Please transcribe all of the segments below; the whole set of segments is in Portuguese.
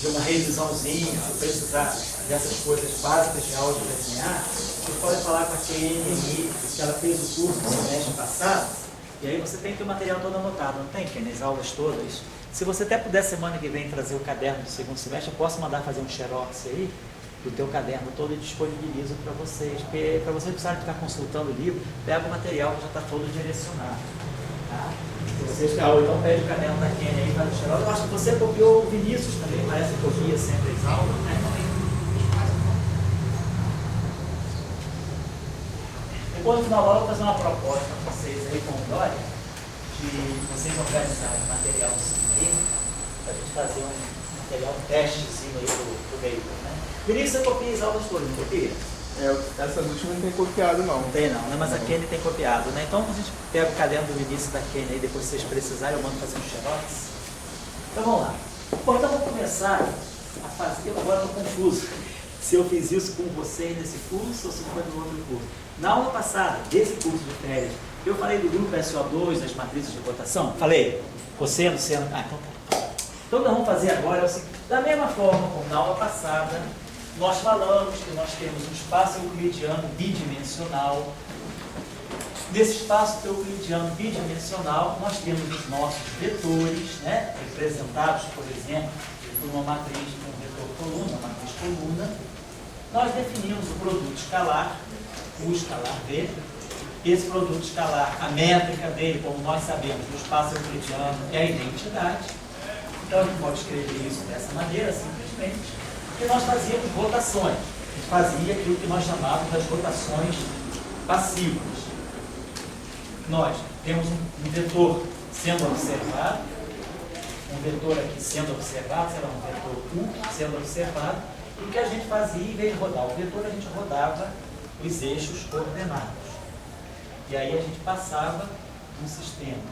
de uma revisãozinha, se precisar dessas coisas básicas de áudio desenhar, você pode falar com a KNI, que ela fez o curso no semestre passado, e aí você tem que ter o material todo anotado, não tem, Kenny? As aulas todas. Se você até puder semana que vem trazer o caderno do segundo semestre, eu posso mandar fazer um xerox aí, do teu caderno todo, e disponibilizo para vocês. Porque para vocês precisarem ficar consultando o livro, pega o material que já está todo direcionado. Tá? Se vocês, então pede o caderno da Kenny aí, faz o xerox. Eu acho que você copiou o Vinícius também, parece que copia sempre as aulas, né? Depois, no final da aula, eu vou fazer uma proposta para vocês aí com o Dória, de vocês organizarem o materialzinho aí, para a gente fazer um material, um testezinho aí pro meio, né? Vinícius, você copia as aulas todas, não copia? Essas últimas não tem copiado, não. Não tem, não, né? Mas a Kenny tem copiado, né? Então, a gente pega o caderno do Vinícius da Kenny aí, depois se vocês precisarem, eu mando fazer um xerox. Então, vamos lá. Bom, então, vou começar a fazer, agora estou confuso, se eu fiz isso com vocês nesse curso ou se foi no outro curso. Na aula passada, desse curso de férias, eu falei do grupo SO2, das matrizes de rotação? Falei? Cosseno, seno... então tá. Então, o que nós vamos fazer agora é o seguinte. Da mesma forma como na aula passada, nós falamos que nós temos um espaço euclidiano bidimensional. Nesse espaço euclidiano bidimensional, nós temos os nossos vetores, né, representados, por exemplo, por uma matriz com um vetor coluna, uma matriz coluna. Nós definimos o produto escalar, o escalar V. Esse produto escalar, a métrica dele, como nós sabemos, no espaço euclidiano, é a identidade. Então, a gente pode escrever isso dessa maneira, simplesmente, que nós fazíamos rotações. A gente fazia aquilo que nós chamávamos das rotações passivas. Nós temos um vetor sendo observado, um vetor aqui sendo observado, será um vetor U sendo observado, e o que a gente fazia, em vez de rodar o vetor, a gente rodava os eixos coordenados. E aí a gente passava um sistema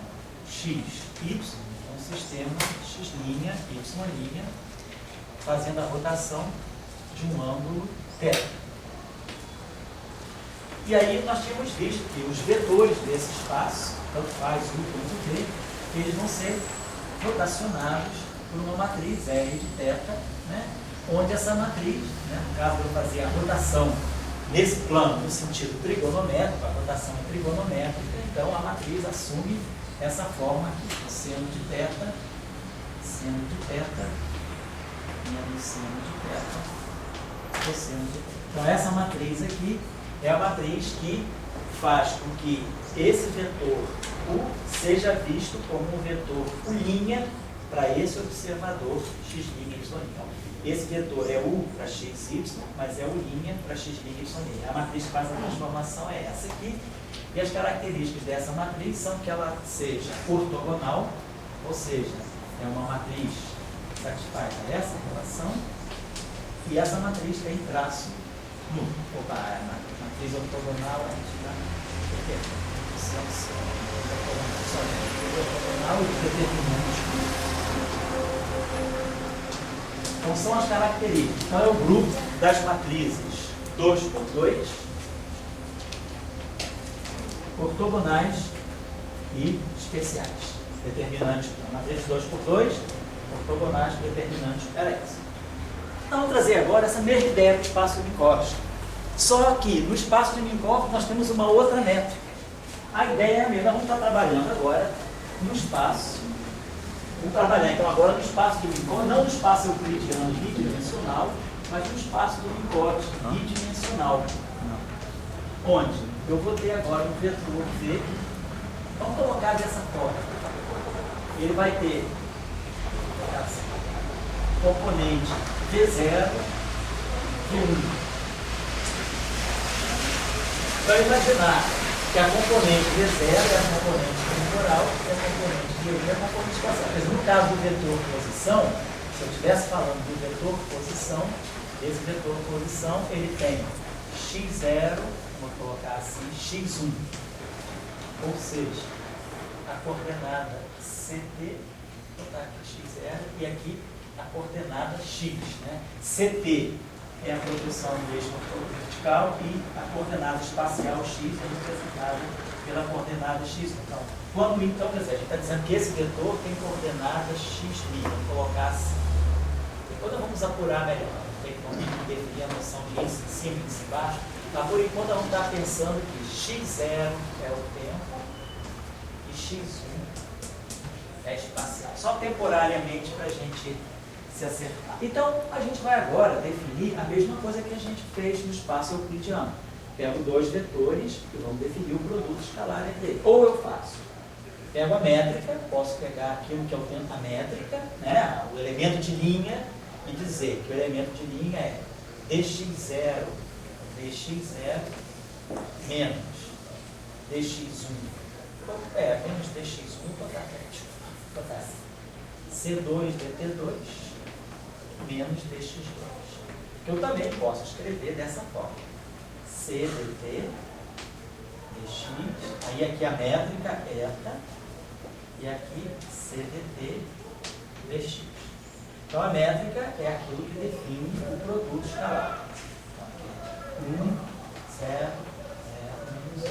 x, y, um sistema x', y', fazendo a rotação de um ângulo θ. E aí nós tínhamos visto que os vetores desse espaço, tanto faz U quanto V, eles vão ser rotacionados por uma matriz R de θ, né? Onde essa matriz, né, no caso eu fazia a rotação nesse plano, no sentido trigonométrico, a rotação é trigonométrica, então a matriz assume essa forma aqui, seno de θ, menos seno de θ, cosseno de θ. Então essa matriz aqui é a matriz que faz com que esse vetor U seja visto como um vetor U' para esse observador x', y'. Esse vetor é U para xy, mas é U' para x', y'. A matriz que faz a transformação é essa aqui. E as características dessa matriz são que ela seja ortogonal, ou seja, é uma matriz que satisfaz essa relação, e essa matriz tem traço nu. Opa, a matriz ortogonal a gente vai... ortogonal e determinante. Então são as características. Então é o grupo das matrizes 2x2, ortogonais e especiais. Determinantes, matrizes 2x2, ortogonais, determinantes, era isso. Então vamos trazer agora essa mesma ideia do espaço de Minkowski. Só que no espaço de Minkowski nós temos uma outra métrica. A ideia é a mesma, nós vamos estar trabalhando agora no espaço. Vamos trabalhar então agora no espaço do Minkowski, não no espaço euclidiano bidimensional, mas no espaço do Minkowski bidimensional. Onde eu vou ter agora um vetor V. Vamos colocar dessa forma. Ele vai ter componente V0, V1. Então imaginar que a componente V0 é a componente temporal e a componente V1 é a componente espacial. Mas no caso do vetor posição, se eu estivesse falando do vetor posição, esse vetor posição ele tem x0, vou colocar assim, x1. Ou seja, a coordenada CT, vou botar aqui x0 e aqui a coordenada x, né? CT é a projeção do eixo vertical e a coordenada espacial x é representada pela coordenada x. Então, quer dizer, a gente está dizendo que esse vetor tem coordenada x', vou colocar assim. Depois eu vamos apurar melhor. Tem que definir a noção de índice de cima e índice embaixo. Mas por enquanto vamos estar pensando que x0 é o tempo e x1 é espacial. Só temporariamente para a gente se acertar. Então, a gente vai agora definir a mesma coisa que a gente fez no espaço euclidiano. Pego dois vetores e vamos definir o produto escalar entre eles. Ou eu faço, pego a métrica, posso pegar aquilo que é a métrica, né, o elemento de linha, e dizer que o elemento de linha é dx0 menos dx1, menos dx1 total, C2 dt2 menos dx2. Eu também posso escrever dessa forma. C dt dx, aí aqui a métrica eta, e aqui C dt dx. Então a métrica é aquilo que define o produto escalar. Então, 1, 0, 0, menos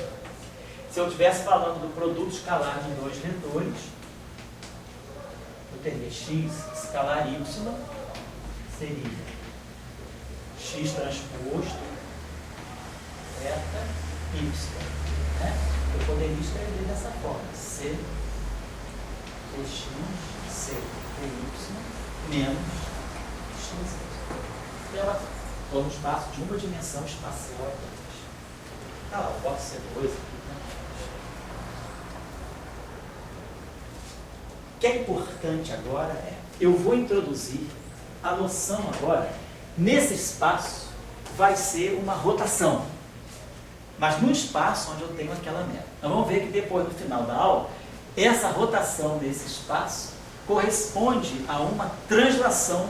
1. Se eu estivesse falando do produto escalar de dois vetores, eu teria x escalar y seria x transposto eta y. Né? Eu poderia escrever dessa forma: c dx c dy menos x. Estou no espaço de uma dimensão espacial. Tá lá, eu boto C2 aqui. Né? O que é importante agora é, eu vou introduzir a noção agora, nesse espaço vai ser uma rotação, mas no espaço onde eu tenho aquela meta. Então vamos ver que depois, no final da aula, essa rotação desse espaço corresponde a uma translação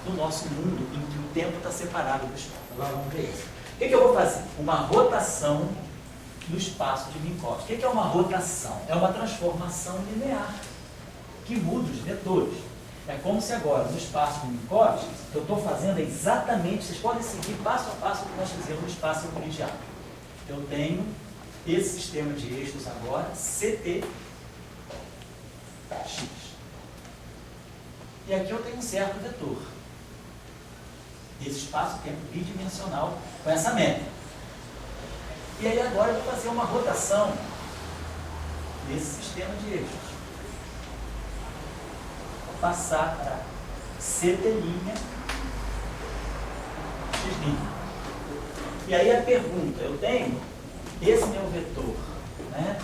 do nosso mundo em que o tempo está separado do espaço. Agora vamos ver isso. O que eu vou fazer? Uma rotação no espaço de Minkowski. O que é uma rotação? É uma transformação linear que muda os vetores. É como se agora, no espaço de Minkowski, eu estou fazendo exatamente, vocês podem seguir passo a passo o que nós fizemos no espaço euclidiano. Eu tenho esse sistema de eixos agora, CT x. E aqui eu tenho um certo vetor. Esse espaço-tempo bidimensional com essa métrica. E aí agora eu vou fazer uma rotação desse sistema de eixos. Vou passar para CT' x'. E aí a pergunta, eu tenho esse meu vetor, né?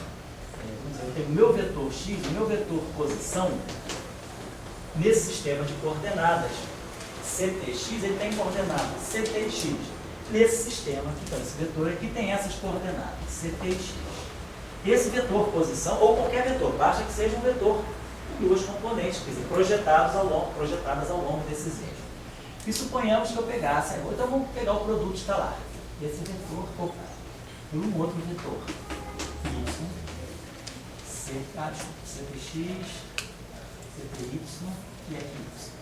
Eu tenho o meu vetor x, o meu vetor posição, nesse sistema de coordenadas CTx, ele tem coordenadas CTx. Nesse sistema, então, esse vetor aqui tem essas coordenadas CTx. Esse vetor posição, ou qualquer vetor, basta que seja um vetor em duas componentes, quer dizer, projetadas ao longo desses eixos. E suponhamos que eu pegasse agora, então vamos pegar o produto escalar. Esse vetor por um outro vetor. Y, CTx, CTy e aqui y.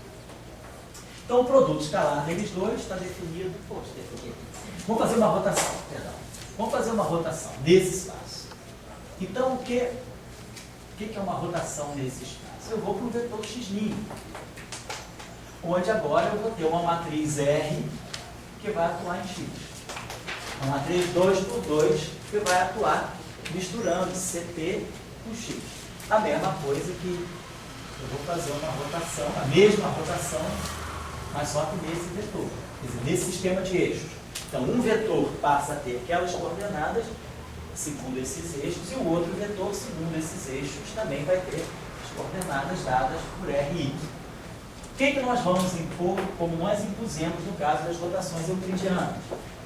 Então o produto escalar deles dois está definido. Vamos fazer uma rotação, perdão. Vamos fazer uma rotação nesse espaço. Então o que é uma rotação nesse espaço? Eu vou para o vetor x', onde agora eu vou ter uma matriz R que vai atuar em x. Uma matriz 2 por 2 que vai atuar misturando CT com x. A mesma coisa que eu vou fazer uma rotação, a mesma rotação, mas só que nesse vetor, quer dizer, nesse sistema de eixos. Então, um vetor passa a ter aquelas coordenadas segundo esses eixos, e o outro vetor, segundo esses eixos, também vai ter as coordenadas dadas por R e Y. O que nós vamos impor, como nós impusemos no caso das rotações euclidianas?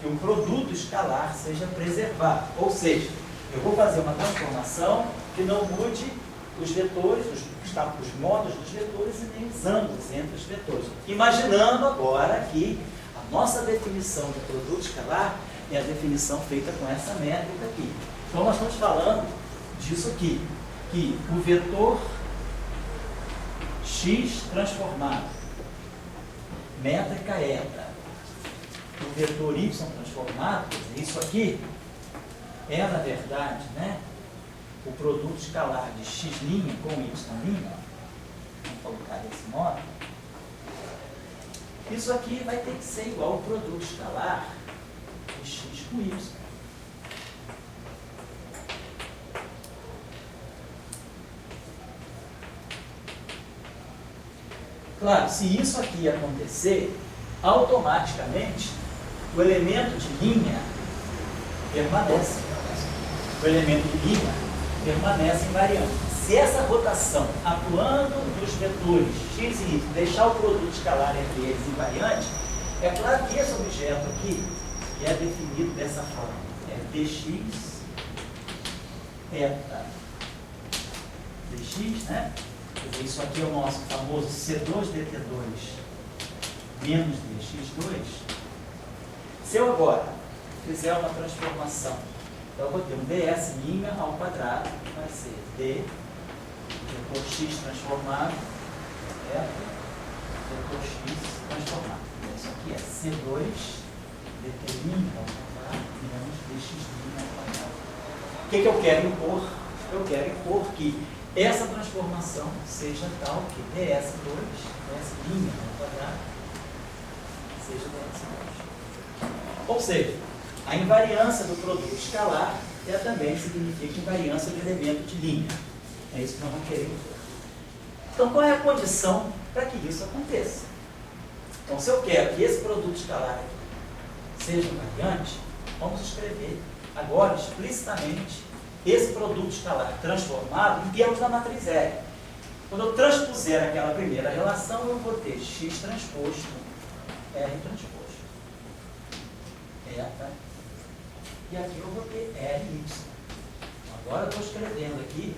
Que o produto escalar seja preservado. Ou seja, eu vou fazer uma transformação que não mude os vetores, os modos dos vetores e nem os ângulos entre os vetores. Imaginando agora que a nossa definição de produto escalar é a definição feita com essa métrica aqui. Então nós estamos falando disso aqui, que o vetor x transformado, métrica eta, o vetor y transformado, isso aqui é, na verdade, né, o produto escalar de x' com y', vamos colocar desse modo, Isso aqui vai ter que ser igual ao produto escalar de x com y. Claro, se isso aqui acontecer, automaticamente o elemento de linha permanece. O elemento de linha permanece invariante. Se essa rotação atuando nos vetores x e y deixar o produto escalar entre eles invariante, é claro que esse objeto aqui é definido dessa forma. É dx eta dx, né? Quer dizer, isso aqui é o nosso famoso C2dt2 menos dx2. Se eu agora fizer uma transformação, então eu vou ter um ds' ao quadrado, que vai ser d vetor x transformado, vetor x transformado. Então, isso aqui é C2 dt' ao quadrado menos dx' ao quadrado. O que eu quero impor? Eu quero impor que essa transformação seja tal que ds2, ds' ao quadrado, seja ds2. Ou seja, a invariância do produto escalar também significa invariância do elemento de linha. É isso que nós vamos querer impor. Então, qual é a condição para que isso aconteça? Então, se eu quero que esse produto escalar aqui seja invariante, vamos escrever agora explicitamente esse produto escalar transformado em termos da matriz R. Quando eu transpuser aquela primeira relação, eu vou ter x transposto, R transposto. Eta. E aqui eu vou ter RY. Agora eu estou escrevendo aqui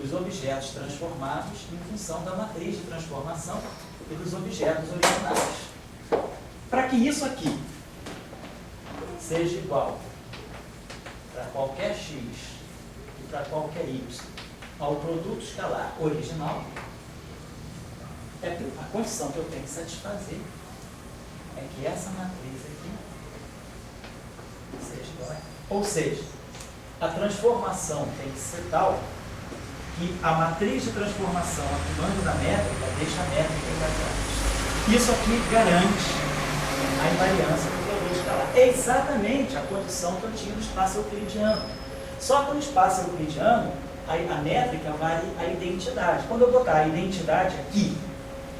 os objetos transformados em função da matriz de transformação e dos objetos originais. Para que isso aqui seja igual para qualquer x e para qualquer y ao produto escalar original, a condição que eu tenho que satisfazer é que essa matriz aqui seja igual a ela. Ou seja, a transformação tem que ser tal que a matriz de transformação atuando na métrica deixa a métrica invariante. Isso aqui garante a invariância do produto escalar. É exatamente a condição que eu tinha no espaço euclidiano. Só que no espaço euclidiano, a métrica vale a identidade. Quando eu botar a identidade aqui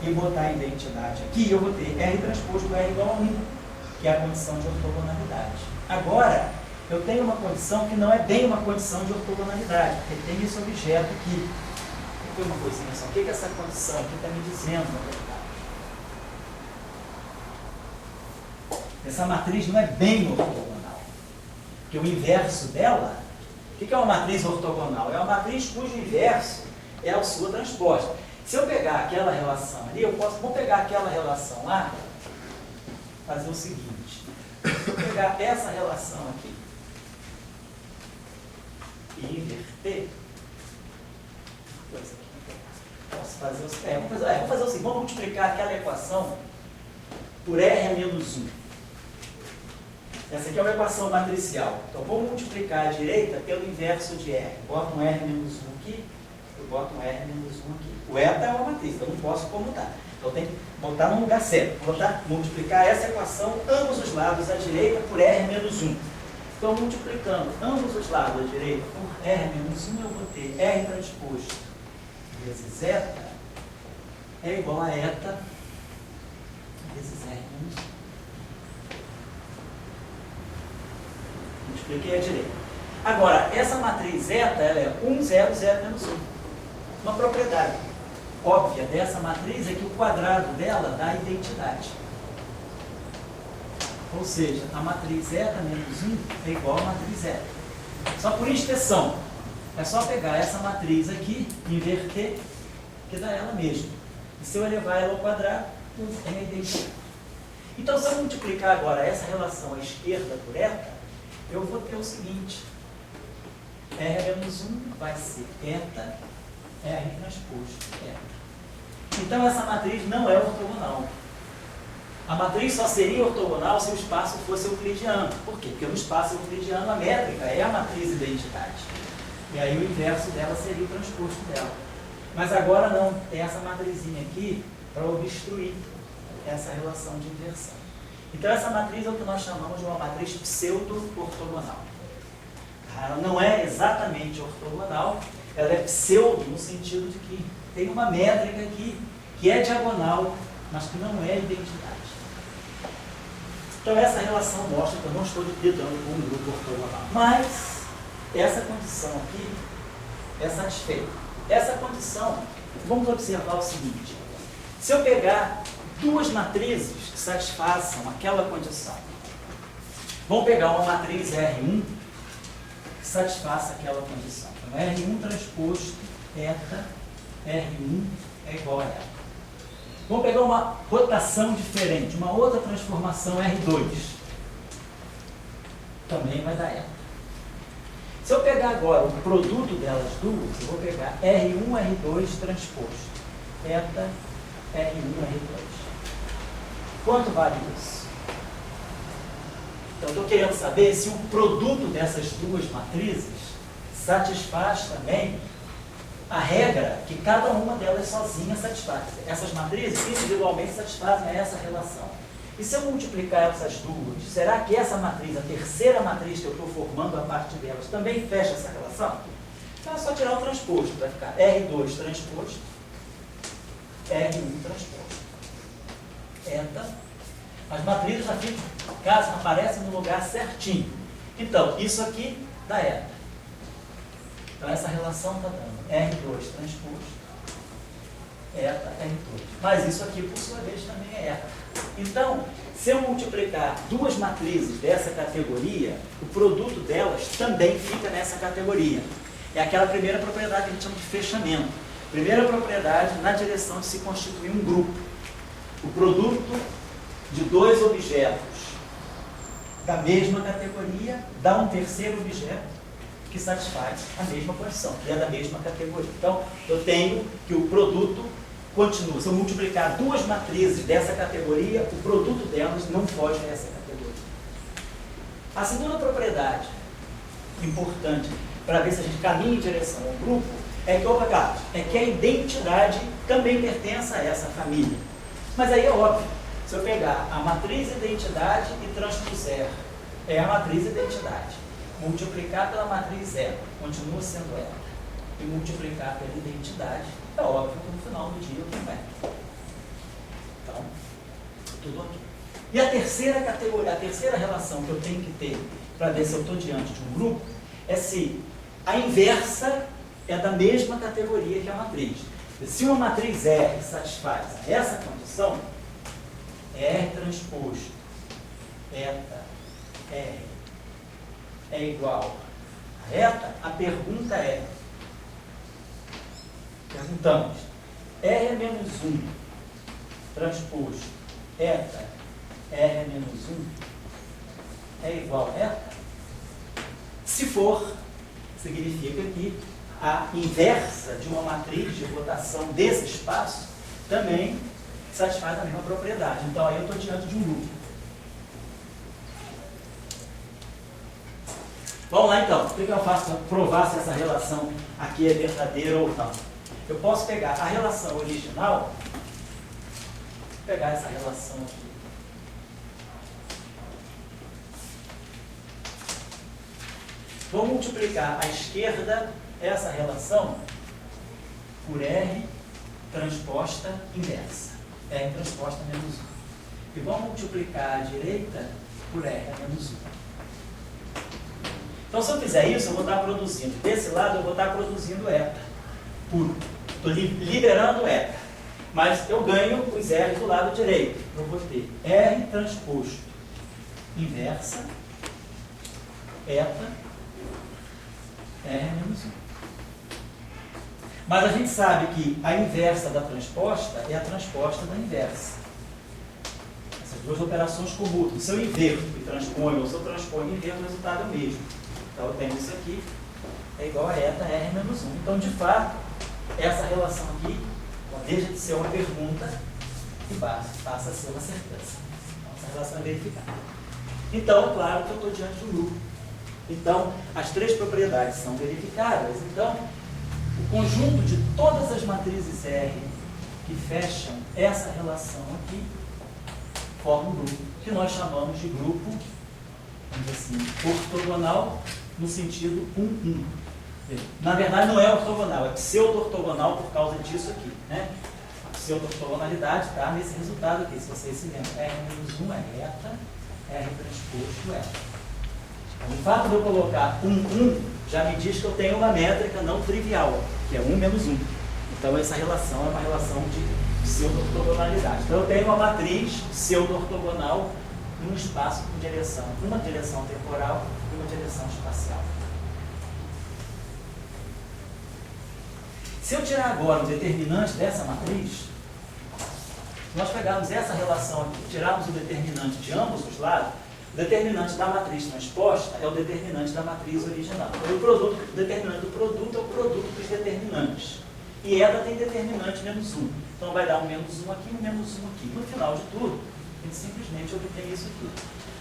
e botar a identidade aqui, eu vou ter R transposto R igual a 1, que é a condição de ortogonalidade. Agora, eu tenho uma condição que não é bem uma condição de ortogonalidade, porque tem esse objeto aqui. Foi uma coisinha só. O que essa condição aqui está me dizendo, na verdade? Essa matriz não é bem ortogonal. Porque o inverso dela, o que é uma matriz ortogonal? É uma matriz cujo inverso é a sua transposta. Se eu pegar aquela relação ali, vou pegar aquela relação lá, fazer o seguinte. Se eu pegar essa relação aqui e inverter, posso fazer o seguinte. Vamos fazer o seguinte, vamos multiplicar aquela equação por R a menos 1. Essa aqui é uma equação matricial. Então, vou multiplicar a direita pelo inverso de R. Boto um R menos 1 aqui, eu boto um R menos 1 aqui. O eta é uma matriz, então não posso comutar. Então, eu tenho que botar no lugar certo. Vou multiplicar essa equação, ambos os lados à direita, por R menos 1. Então, multiplicando ambos os lados à direita por R menos 1, eu vou ter R transposto vezes eta é igual a eta vezes R menos 1. Multipliquei a direita. Agora, essa matriz eta ela é 1, 0, 0, menos 1. Uma propriedade óbvia dessa matriz é que o quadrado dela dá identidade. Ou seja, a matriz eta menos 1 é igual a matriz eta. Só por extensão. É só pegar essa matriz aqui, inverter, que dá ela mesma. E se eu elevar ela ao quadrado, tem a identidade. Então, se eu multiplicar agora essa relação à esquerda por eta, eu vou ter o seguinte. R menos 1 vai ser eta, R transposto eta. Então, essa matriz não é ortogonal. A matriz só seria ortogonal se o espaço fosse euclidiano. Por quê? Porque no espaço euclidiano a métrica é a matriz identidade. E aí o inverso dela seria o transposto dela. Mas agora não, tem essa matrizinha aqui para obstruir essa relação de inversão. Então, essa matriz é o que nós chamamos de uma matriz pseudo-ortogonal. Ela não é exatamente ortogonal, ela é pseudo no sentido de que tem uma métrica aqui que é diagonal, mas que não é identidade. Então, essa relação mostra que eu não estou lidando com um grupo ortogonal. Mas, essa condição aqui é satisfeita. Essa condição, vamos observar o seguinte. Se eu pegar duas matrizes que satisfaçam aquela condição, vamos pegar uma matriz R1 que satisfaça aquela condição. Então, R1 transposto eta, R1 é igual a eta. Vamos pegar uma rotação diferente, uma outra transformação R2. Também vai dar eta. Se eu pegar agora o produto delas duas, eu vou pegar R1, R2 transposto. Eta, R1, R2. Quanto vale isso? Então, eu estou querendo saber se o produto dessas duas matrizes satisfaz também a regra que cada uma delas sozinha satisfaz. Essas matrizes individualmente satisfazem essa relação. E se eu multiplicar essas duas, será que essa matriz, a terceira matriz que eu estou formando a partir delas, também fecha essa relação? Então é só tirar o transposto, vai ficar R2 transposto, R1 transposto. Eta. As matrizes aqui, caso aparecem no lugar certinho. Então, isso aqui dá eta. Então, essa relação está dando R2 transposto, eta, R2. Mas isso aqui, por sua vez, também é eta. Então, se eu multiplicar duas matrizes dessa categoria, o produto delas também fica nessa categoria. É aquela primeira propriedade que a gente chama de fechamento. Primeira propriedade na direção de se constituir um grupo. O produto de dois objetos da mesma categoria dá um terceiro objeto que satisfaz a mesma condição, que é da mesma categoria. Então, eu tenho que o produto continua. Se eu multiplicar duas matrizes dessa categoria, o produto delas não foge dessa categoria. A segunda propriedade importante para ver se a gente caminha em direção ao grupo é que a identidade também pertence a essa família. Mas aí é óbvio, se eu pegar a matriz identidade e transpuser a matriz identidade, multiplicar pela matriz eta, continua sendo eta, e multiplicar pela identidade, é óbvio que no final do dia eu tenho eta. Então, tudo ok. E a terceira categoria, a terceira relação que eu tenho que ter para ver se eu estou diante de um grupo, é se a inversa é da mesma categoria que a matriz. Se uma matriz R satisfaz essa condição, R transposto eta R é igual a eta, a pergunta é, perguntamos, R é menos 1 transposto eta R é menos 1 é igual a eta? Se for, significa que a inversa de uma matriz de rotação desse espaço também satisfaz a mesma propriedade. Então, aí eu estou diante de um grupo. Vamos lá, então. O que eu faço para provar se essa relação aqui é verdadeira ou não? Eu posso pegar a relação original, vou pegar essa relação aqui. Vou multiplicar à esquerda essa relação por R transposta inversa. R transposta menos 1. E vamos multiplicar à direita por R menos 1. Então, se eu fizer isso, eu vou estar produzindo. Desse lado, eu vou estar produzindo eta puro. Estou liberando eta. Mas eu ganho os R do lado direito. Eu vou ter R transposto inversa, eta, R menos 1. Mas a gente sabe que a inversa da transposta é a transposta da inversa. Essas duas operações comutam. Se eu inverto e transponho, ou se eu transponho e inverto, o resultado é o mesmo. Então eu tenho isso aqui, é igual a eta R menos 1. Então, de fato, essa relação aqui, ela deixa de ser uma pergunta e passa a ser uma certeza. Então, essa relação é verificada. Então, é claro que eu estou diante do grupo. Então, as três propriedades são verificadas. Então, o conjunto de todas as matrizes R que fecham essa relação aqui forma um grupo, que nós chamamos de grupo, vamos dizer assim, ortogonal, no sentido 1-1. Na verdade, não é ortogonal, é pseudo-ortogonal por causa disso aqui, né? A pseudo-ortogonalidade está nesse resultado aqui, se vocês se lembram. R-1 é reta, R transposto é. O fato de eu colocar 1-1 já me diz que eu tenho uma métrica não trivial, que é 1 menos 1. Então, essa relação é uma relação de pseudo-ortogonalidade. Então, eu tenho uma matriz pseudo-ortogonal num espaço com direção, uma direção temporal e uma direção espacial. Se eu tirar agora o determinante dessa matriz, se nós pegarmos essa relação aqui, tirarmos o determinante de ambos os lados, o determinante da matriz transposta é o determinante da matriz original. Então, o determinante do produto é o produto dos determinantes. E ela tem determinante menos 1. Então, vai dar um menos 1 aqui e um menos 1 aqui. No final de tudo, a gente simplesmente obtém isso aqui.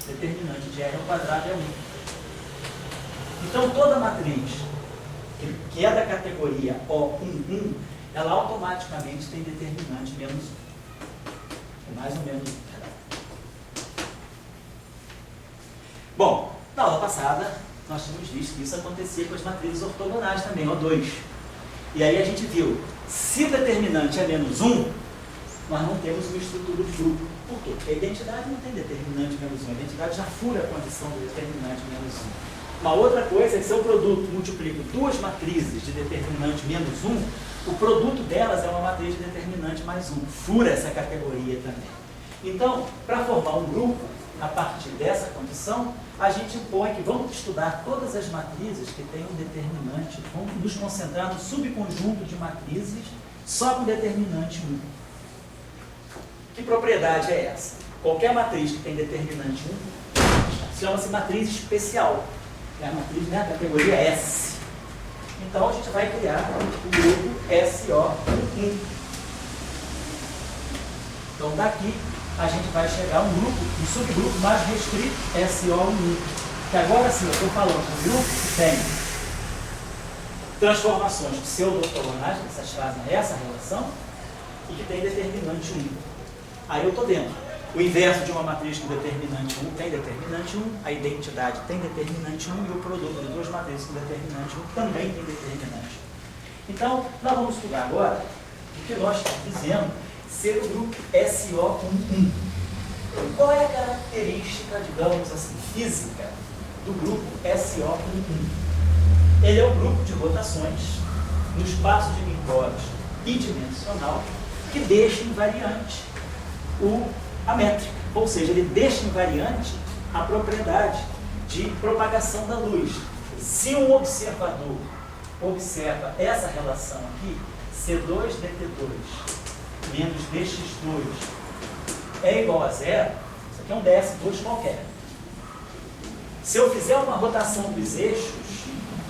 Determinante de R ao quadrado é 1. Então, toda matriz que é da categoria O11, ela automaticamente tem determinante menos 1. Mais ou menos 1. Bom, na aula passada, nós tínhamos visto que isso acontecia com as matrizes ortogonais também, O2. E aí a gente viu, se o determinante é menos 1, nós não temos uma estrutura de grupo. Por quê? Porque a identidade não tem determinante menos 1. A identidade já fura a condição do determinante menos 1. Uma outra coisa é que se eu produto multiplico duas matrizes de determinante menos 1, o produto delas é uma matriz de determinante mais 1. Fura essa categoria também. Então, para formar um grupo, a partir dessa condição, a gente impõe que vamos estudar todas as matrizes que têm um determinante, vamos nos concentrar no subconjunto de matrizes só com determinante 1. Que propriedade é essa? Qualquer matriz que tem determinante 1 chama-se matriz especial. É a matriz, né, a categoria S. Então, a gente vai criar o grupo SO1. Então, daqui a gente vai chegar a um grupo, um subgrupo mais restrito, SO1. Que agora sim, eu estou falando de um grupo que tem transformações pseudo-ortogonais, que satisfazem essa relação, e que tem determinante 1. Aí eu estou dentro. O inverso de uma matriz com determinante 1 tem determinante 1, a identidade tem determinante 1 e o produto de duas matrizes com determinante 1 também tem determinante 1. Então, nós vamos estudar agora o que nós estamos dizendo ser o grupo SO1. Qual é a característica, digamos assim, física do grupo SO1? Ele é um grupo de rotações no espaço de Minkowski bidimensional que deixa invariante a métrica, ou seja, ele deixa invariante a propriedade de propagação da luz. Se um observador observa essa relação aqui, C2dt2 menos dx2 é igual a zero, isso aqui é um ds2 qualquer. Se eu fizer uma rotação dos eixos,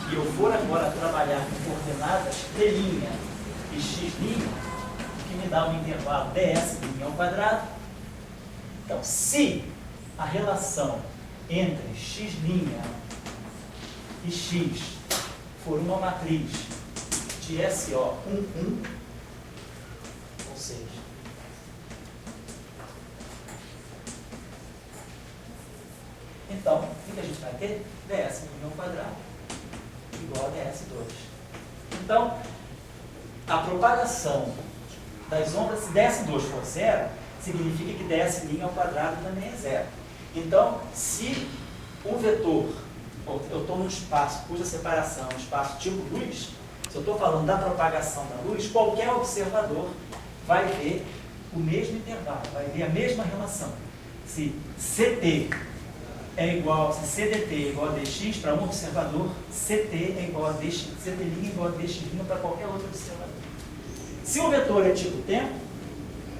e eu for agora trabalhar com coordenadas t' e x', que me dá um intervalo ds' ao quadrado, então, se a relação entre x' e x for uma matriz de SO1, ou seja, então, o que a gente vai ter? ds' ao quadrado igual a ds2. Então, a propagação das ondas, se ds2 for zero, significa que ds' ao quadrado também é zero. Então, se um vetor, eu estou num espaço cuja separação é um espaço tipo luz, se eu estou falando da propagação da luz, qualquer observador vai ver o mesmo intervalo, vai ver a mesma relação. Se CT é igual, se CDT é igual a dx para um observador, CT é igual a dx, CT' é igual a dx' para qualquer outro observador. Se o vetor é tipo tempo,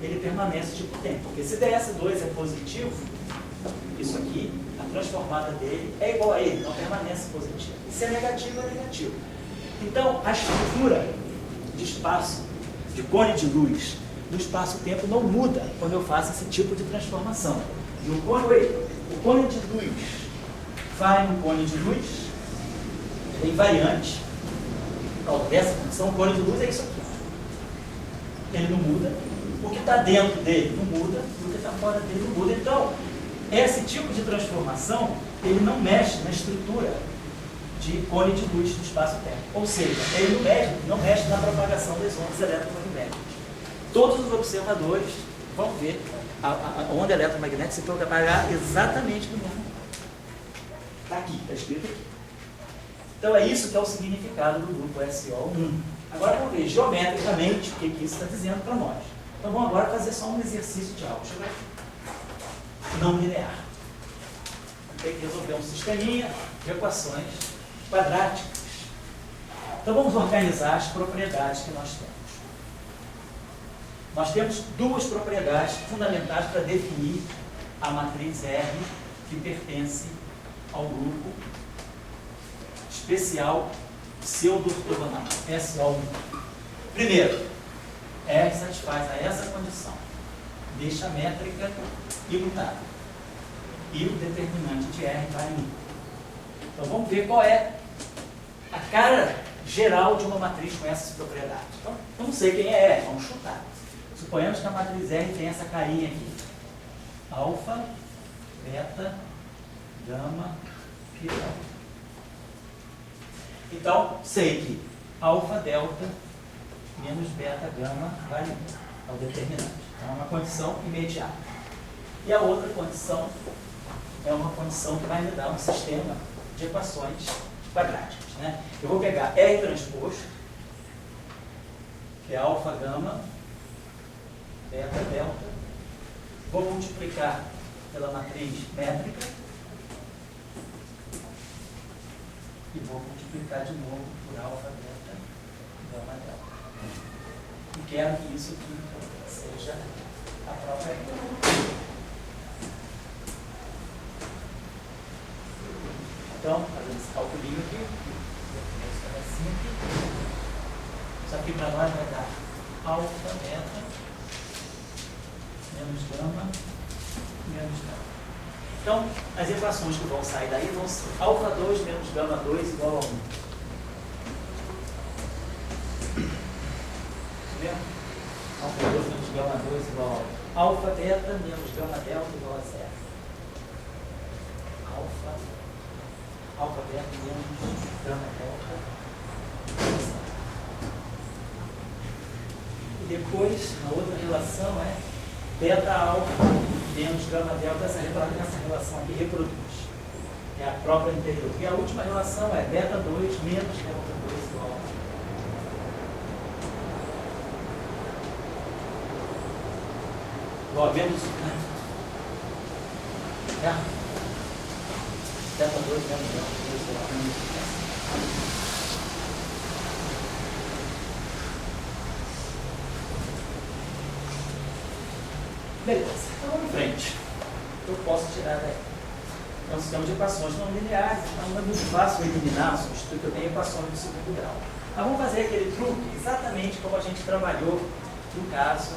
ele permanece tipo tempo, porque se ds2 é positivo, isso aqui, a transformada dele é igual a ele, não permanece positivo. E se é negativo, é negativo. Então, a estrutura de espaço, de cone de luz, do espaço-tempo não muda quando eu faço esse tipo de transformação. E o cone de luz vai no cone de luz, ele é invariante. Então, dessa condição, o cone de luz é isso aqui. Ele não muda, O que está dentro dele não muda, o que está fora dele não muda. Então, esse tipo de transformação, ele não mexe na estrutura de cone de luz do espaço-tempo. Ou seja, ele não mexe na propagação das ondas eletromagnéticas. Todos os observadores vão ver a onda eletromagnética se propagar exatamente do mesmo modo. Está aqui, está escrito aqui. Então é isso que é o significado do grupo SO1. Agora vamos ver geometricamente o que isso está dizendo para nós. Então vamos agora fazer só um exercício de álgebra não linear. Tem que resolver um sisteminha de equações quadráticas. Então vamos organizar as propriedades que nós temos. Nós temos duas propriedades fundamentais para definir a matriz R que pertence ao grupo especial pseudo-ortogonal, SO1. Primeiro, R satisfaz a essa condição, deixa a métrica imutável e o determinante de R vale 1. Então vamos ver qual é a cara geral de uma matriz com essas propriedades. Então, eu não sei quem é R, vamos chutar. Suponhamos que a matriz R tem essa carinha aqui. Alfa, beta, gama e delta. Então, sei que alfa, delta, menos beta, gama, vale 1. É o determinante. Então, é uma condição imediata. E a outra condição é uma condição que vai me dar um sistema de equações quadráticas. Né? Eu vou pegar R transposto, que é alfa, gama, beta, delta, vou multiplicar pela matriz métrica e vou multiplicar de novo por alfa, beta, gama, delta. E quero que isso aqui seja a própria R. Então, fazendo esse calculinho aqui, isso aqui para nós vai dar alfa, beta, menos gama, menos delta. Então, as equações que vão sair daí vão ser alfa 2 menos gama 2 igual a 1. Vendo? Alfa 2 menos gama 2 igual a 1. Alfa beta menos gama delta igual a 0. Alfa beta menos gama delta igual a 0. E depois, a outra relação é beta alfa menos gama delta, essa relação aqui reproduz. É a própria anterior. E a última relação é beta 2 menos delta 2 igual a 1. Igual a menos, né? Beta 2 menos delta 2 igual a 1. Beleza, então vamos em frente. Eu posso tirar daí. É um sistema de equações não lineares, então não é muito fácil eliminar, substituir que eu tenho equações de segundo grau. Mas vamos fazer aquele truque exatamente como a gente trabalhou no caso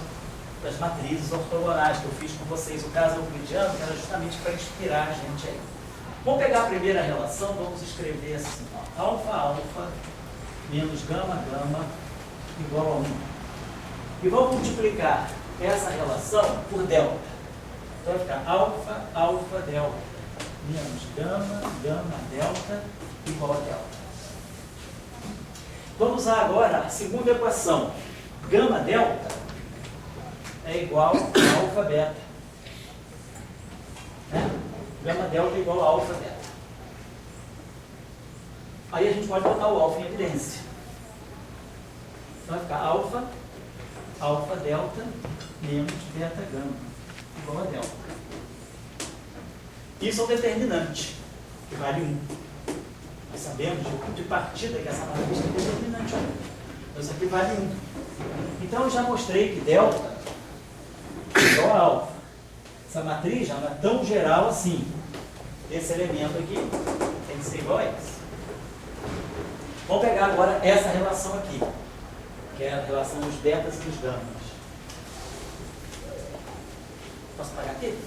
das matrizes ortogonais que eu fiz com vocês, o caso euclidiano, que era justamente para inspirar a gente aí. Vamos pegar a primeira relação, vamos escrever assim, ó, alfa, alfa, menos gama, gama, igual a 1. E vamos multiplicar essa relação por delta. Então vai ficar alfa, alfa, delta, menos gama, gama, delta, igual a delta. Vamos usar agora a segunda equação. Gama, delta é igual a alfa, beta. Né? Gama, delta é igual a alfa, beta. Aí a gente pode botar o alfa em evidência. Então vai ficar alfa, alfa, delta, menos beta, gama, igual a delta. Isso é um determinante, que vale 1. Nós sabemos de ponto de partida que essa matriz tem determinante 1. Então isso aqui vale 1. Então eu já mostrei que delta é igual a alfa. Essa matriz já não é tão geral assim. Esse elemento aqui tem que ser igual a esse. Vamos pegar agora essa relação aqui, que é a relação dos betas e dos gamas. Posso pagar aqui?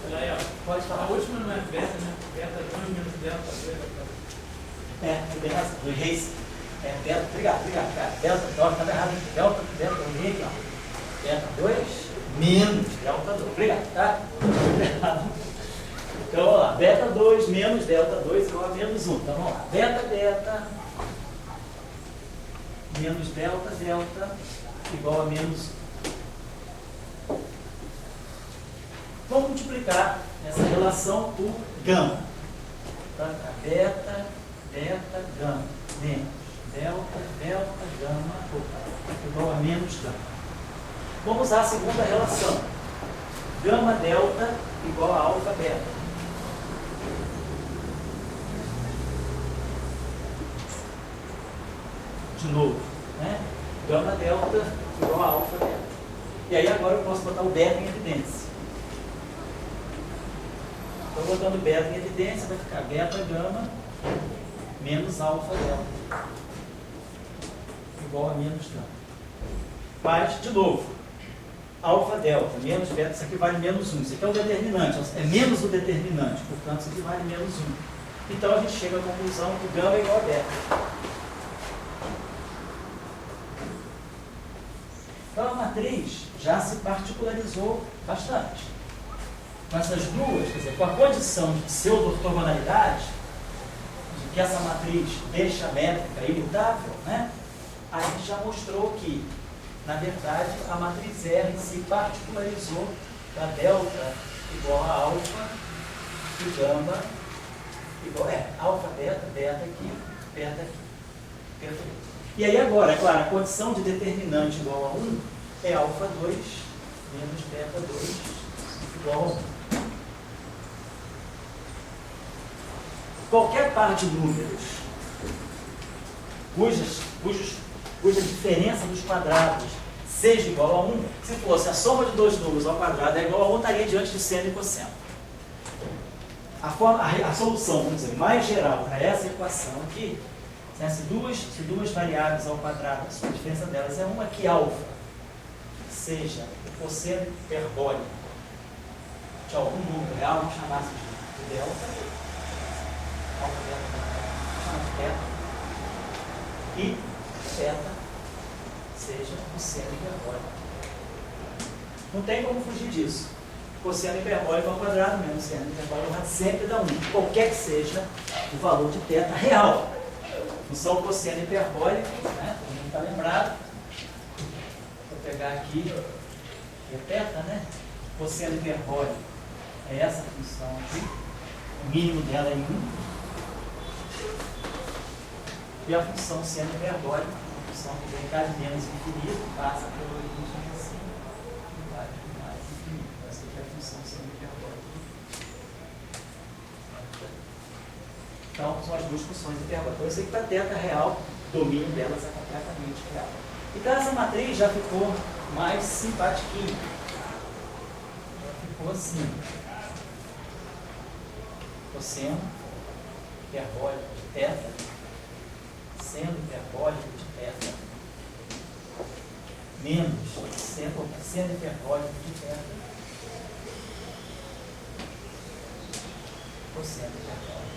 Olha aí, ó. Pode falar. A última não é beta, né? Beta 2 menos delta 2. É, você tem razão. Do Reis. Beta, obrigado, cara. Delta, estava errado, delta, eu errei aqui, ó. Delta 2 menos delta 2. Obrigado, tá? Então, vamos lá. Beta 2 menos delta 2 igual a menos 1. Então, vamos lá. Beta menos delta igual a menos 1. Vamos multiplicar essa relação por gama. Tá? Beta, gama, menos delta, gama, igual a menos gama. Vamos usar a segunda relação. Gama delta igual a alfa beta. De novo, né? Gama delta igual a alfa beta. E aí agora eu posso botar o beta em evidência. Estou botando beta em evidência, vai ficar beta gama menos alfa delta igual a menos gama. Mas, de novo, alfa delta menos beta, isso aqui vale menos 1. Isso aqui é o determinante, é menos o determinante, portanto isso aqui vale menos 1. Então a gente chega à conclusão que gama é igual a beta. Então a matriz já se particularizou bastante. Com essas duas, quer dizer, com a condição de pseudo-ortogonalidade, de que essa matriz deixa a métrica imutável, né? A gente já mostrou que, na verdade, a matriz R se particularizou para delta igual a alfa e gama igual a alfa, beta aqui, beta aqui. Perfeito. E aí agora, é claro, a condição de determinante igual a 1 é alfa 2 menos beta 2 igual a 1. Qualquer par de números cuja diferença dos quadrados seja igual a 1, se fosse a soma de dois números ao quadrado é igual a 1, estaria diante de seno e cosseno. A solução, vamos dizer, mais geral para essa equação aqui, né, se duas variáveis ao quadrado, a diferença delas é 1, aqui alfa seja o cosseno hiperbólico de algum número real, vamos chamar de delta, alfa delta, chama de beta, e beta seja o seno hiperbólico. Não tem como fugir disso. Cosseno hiperbólico ao quadrado menos seno hiperbólico ao quadrado sempre dá 1, qualquer que seja o valor de θ real. Função cosseno hiperbólico, né? Como está lembrado, vou pegar aqui, é θ, né? Cosseno hiperbólico é essa função aqui, o mínimo dela é 1. E a função seno hiperbólica, a função que vem cá de menos infinito, passa pela origem assim, e vai de mais infinito. Essa aqui é a função seno hiperbólica. Então, são as duas funções hiperbólicas. Então, eu sei que para θ real, o domínio delas é completamente real. Então, essa matriz já ficou mais simpatiquinha. Já ficou assim. Cosseno hiperbólico de θ, seno hiperbólico de θ, menos seno hiperbólico de θ, cosseno hiperbólico.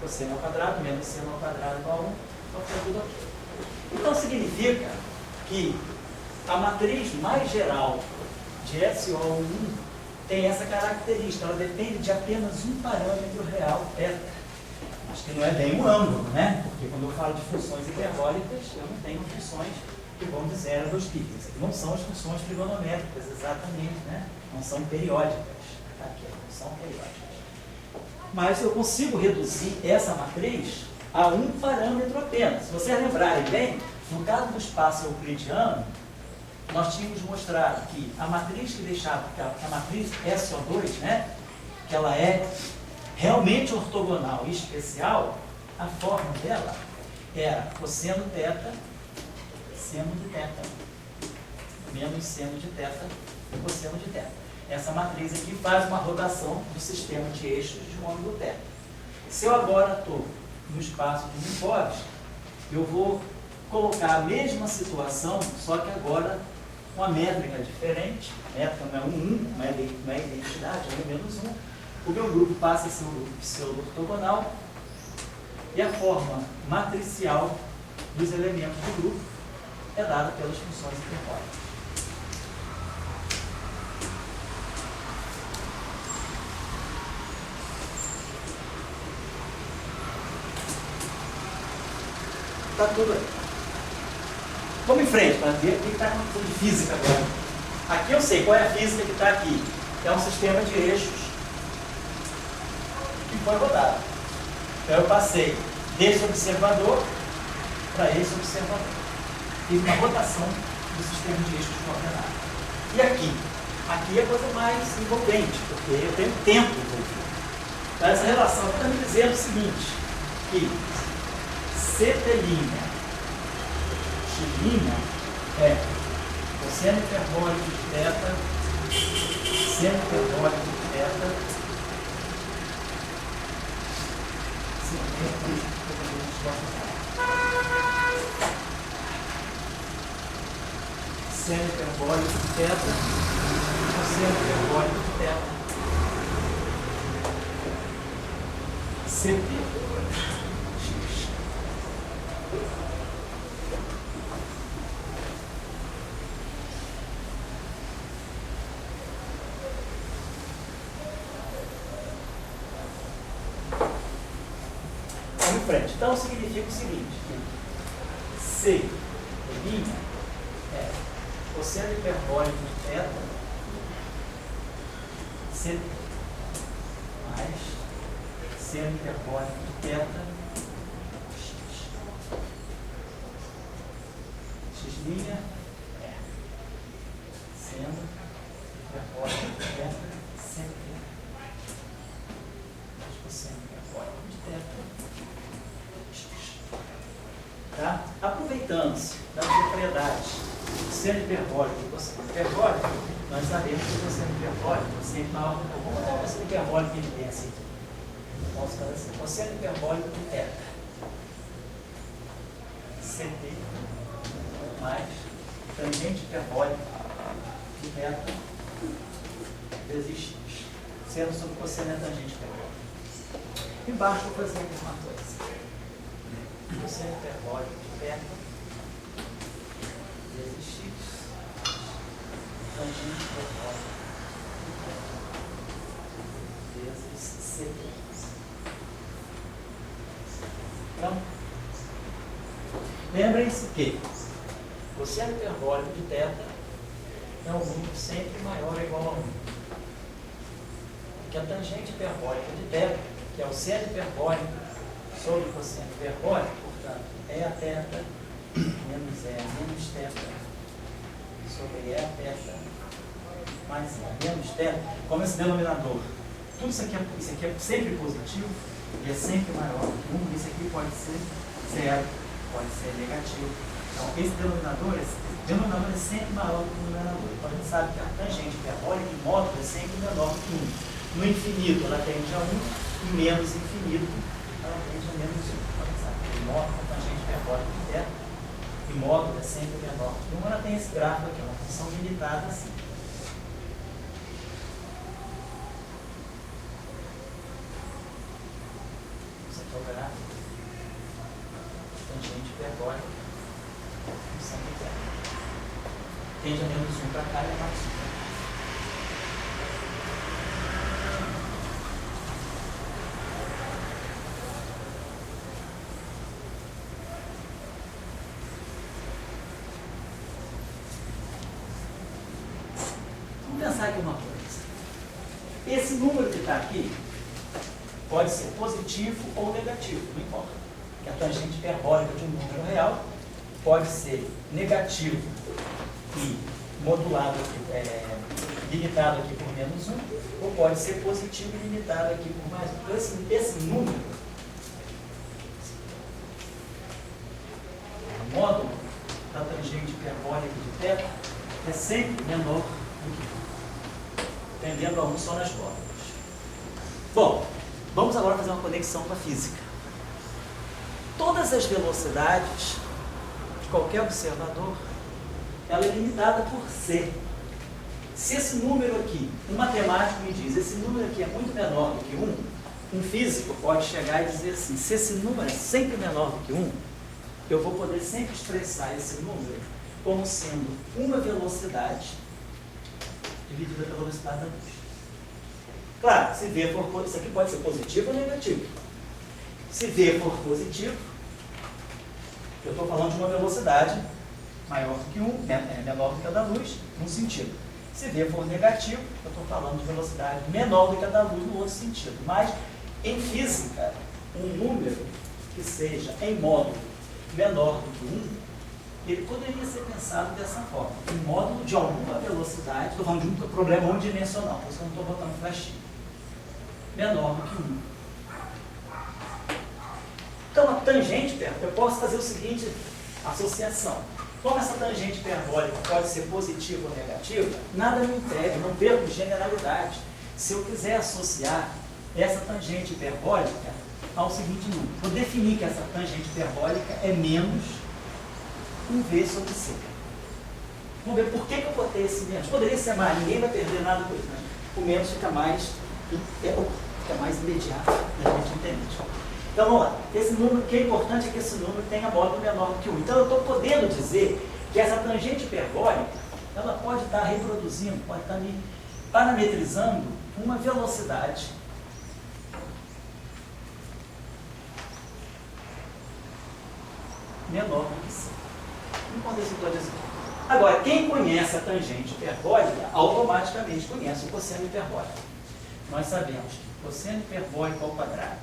Cosseno ao quadrado menos seno ao quadrado igual a 1, então está tudo aqui. Então significa que a matriz mais geral de SO1 tem essa característica, ela depende de apenas um parâmetro real, θ. Acho que não é bem um ângulo, né? Porque quando eu falo de funções hiperbólicas, eu não tenho funções que vão de 0 a 2 π. Não são as funções trigonométricas, exatamente, né? Não são periódicas. Aqui, não são periódicas. Mas eu consigo reduzir essa matriz a um parâmetro apenas. Se vocês lembrarem bem, no caso do espaço euclidiano, nós tínhamos mostrado que a matriz que deixava, que a matriz SO2, né, que ela é realmente ortogonal e especial, a forma dela era cosseno θ, seno de θ, menos seno de θ, cosseno de θ. Essa matriz aqui faz uma rotação do sistema de eixos de um ângulo θ. Se eu agora estou no espaço de Minkowski, eu vou colocar a mesma situação, só que agora uma métrica diferente. A métrica não é 1, não é identidade, é menos 1. o meu grupo passa a ser um grupo pseudo-ortogonal e a forma matricial dos elementos do grupo é dada pelas funções hiperbólicas. Está tudo aí. Vamos em frente para ver o que está acontecendo de física agora. Aqui eu sei qual é a física que está aqui. É um sistema de eixos que foi rodado. Então eu passei desse observador para esse observador. Fiz uma rotação do sistema de eixos coordenados. E aqui? Aqui é a coisa mais envolvente, porque eu tenho tempo envolvido. Então essa relação está me dizendo o seguinte, que CT' X' é cosseno hiperbólico de θ, seno hiperbólico de θ, seno hiperbólico de θ, cosseno hiperbólico de θ, CT. Então significa o seguinte, que C é cosseno hiperbólico de θ, C mais seno hiperbólico de θ, X' é seno hiperbólico de θ, CT mais cosseno hiperbólico de θ. Tá? Aproveitando-se das propriedades do seno hiperbólico e cosseno hiperbólico, nós sabemos que o cosseno hiperbólico é sempre maior do que o vamos botar o cosseno hiperbólico em evidência aqui. Vamos fazer assim, cosseno hiperbólico de θ, CT mais tangente hiperbólico de θ vezes x. Seno sobre cosseno é tangente hiperbólico. Embaixo vou fazer a mesma coisa. Cosseno hiperbólico de θ vezes x tangente hiperbólico vezes CT. Então, lembrem-se que cosseno hiperbólico de θ é um número sempre maior ou igual a 1. Porque a tangente hiperbólica de θ, que é o seno hiperbólico sobre o cosseno hiperbólico, portanto, é a θ menos E menos θ sobre E a θ mais E menos θ, como esse denominador. Tudo isso aqui é sempre positivo e é sempre maior do que 1. Isso aqui pode ser 0, pode ser negativo. Então, esse denominador é sempre maior do que o numerador. Então, a gente sabe que a tangente hiperbólica em módulo é sempre menor do que 1. No infinito, ela tende a 1 e menos infinito, ela tende a menos 1. Módulo, a tangente hiperbólica de θ, e módulo é sempre menor que 1, ela tem esse gráfico aqui, uma função limitada assim. Isso aqui é o gráfico, tangente hiperbólica, função de θ. Tende a menos 1 para cá e a mais 1 para cá. Pensar aqui uma coisa. Esse número que está aqui pode ser positivo ou negativo, não importa. Porque a tangente hiperbólica de um número real pode ser negativo e modulado aqui, limitado aqui por menos 1, ou pode ser positivo e limitado aqui por mais 1. Então esse número, o módulo da tangente hiperbólica de θ é sempre menor do que 1. Tendendo a 1 só nas bordas. Bom, vamos agora fazer uma conexão com a física. Todas as velocidades de qualquer observador, ela é limitada por c. Se esse número aqui, um matemático me diz, esse número aqui é muito menor do que 1, um físico pode chegar e dizer assim, se esse número é sempre menor do que 1, eu vou poder sempre expressar esse número como sendo uma velocidade dividida pela velocidade da luz. Claro, se V for, isso aqui pode ser positivo ou negativo. Se V for positivo, eu estou falando de uma velocidade maior do que 1, menor do que a da luz, num sentido. Se V for negativo, eu estou falando de velocidade menor do que a da luz no outro sentido. Mas, em física, um número que seja em módulo menor do que 1, ele poderia ser pensado dessa forma. Em módulo de alguma velocidade, estou falando de um problema unidimensional, por isso que eu não estou botando flechinha. Menor do que 1. Então, a tangente, eu posso fazer o seguinte associação. Como essa tangente hiperbólica pode ser positiva ou negativa, nada me impede, não perco generalidade. Se eu quiser associar essa tangente hiperbólica ao seguinte número, vou definir que essa tangente hiperbólica é menos 1V sobre C. Vamos ver por que eu botei esse menos. Poderia ser mais, ninguém vai perder nada com isso, mas o menos fica mais imediato, a gente entende. Então vamos lá, esse número, o que é importante é que esse número tenha módulo menor do que 1. Então eu estou podendo dizer que essa tangente hiperbólica, ela pode estar reproduzindo, pode estar me parametrizando uma velocidade menor do que C. Vamos poder isso pode dizer. Agora, quem conhece a tangente hiperbólica, automaticamente conhece o cosseno hiperbólico. Nós sabemos que cosseno hiperbólico ao quadrado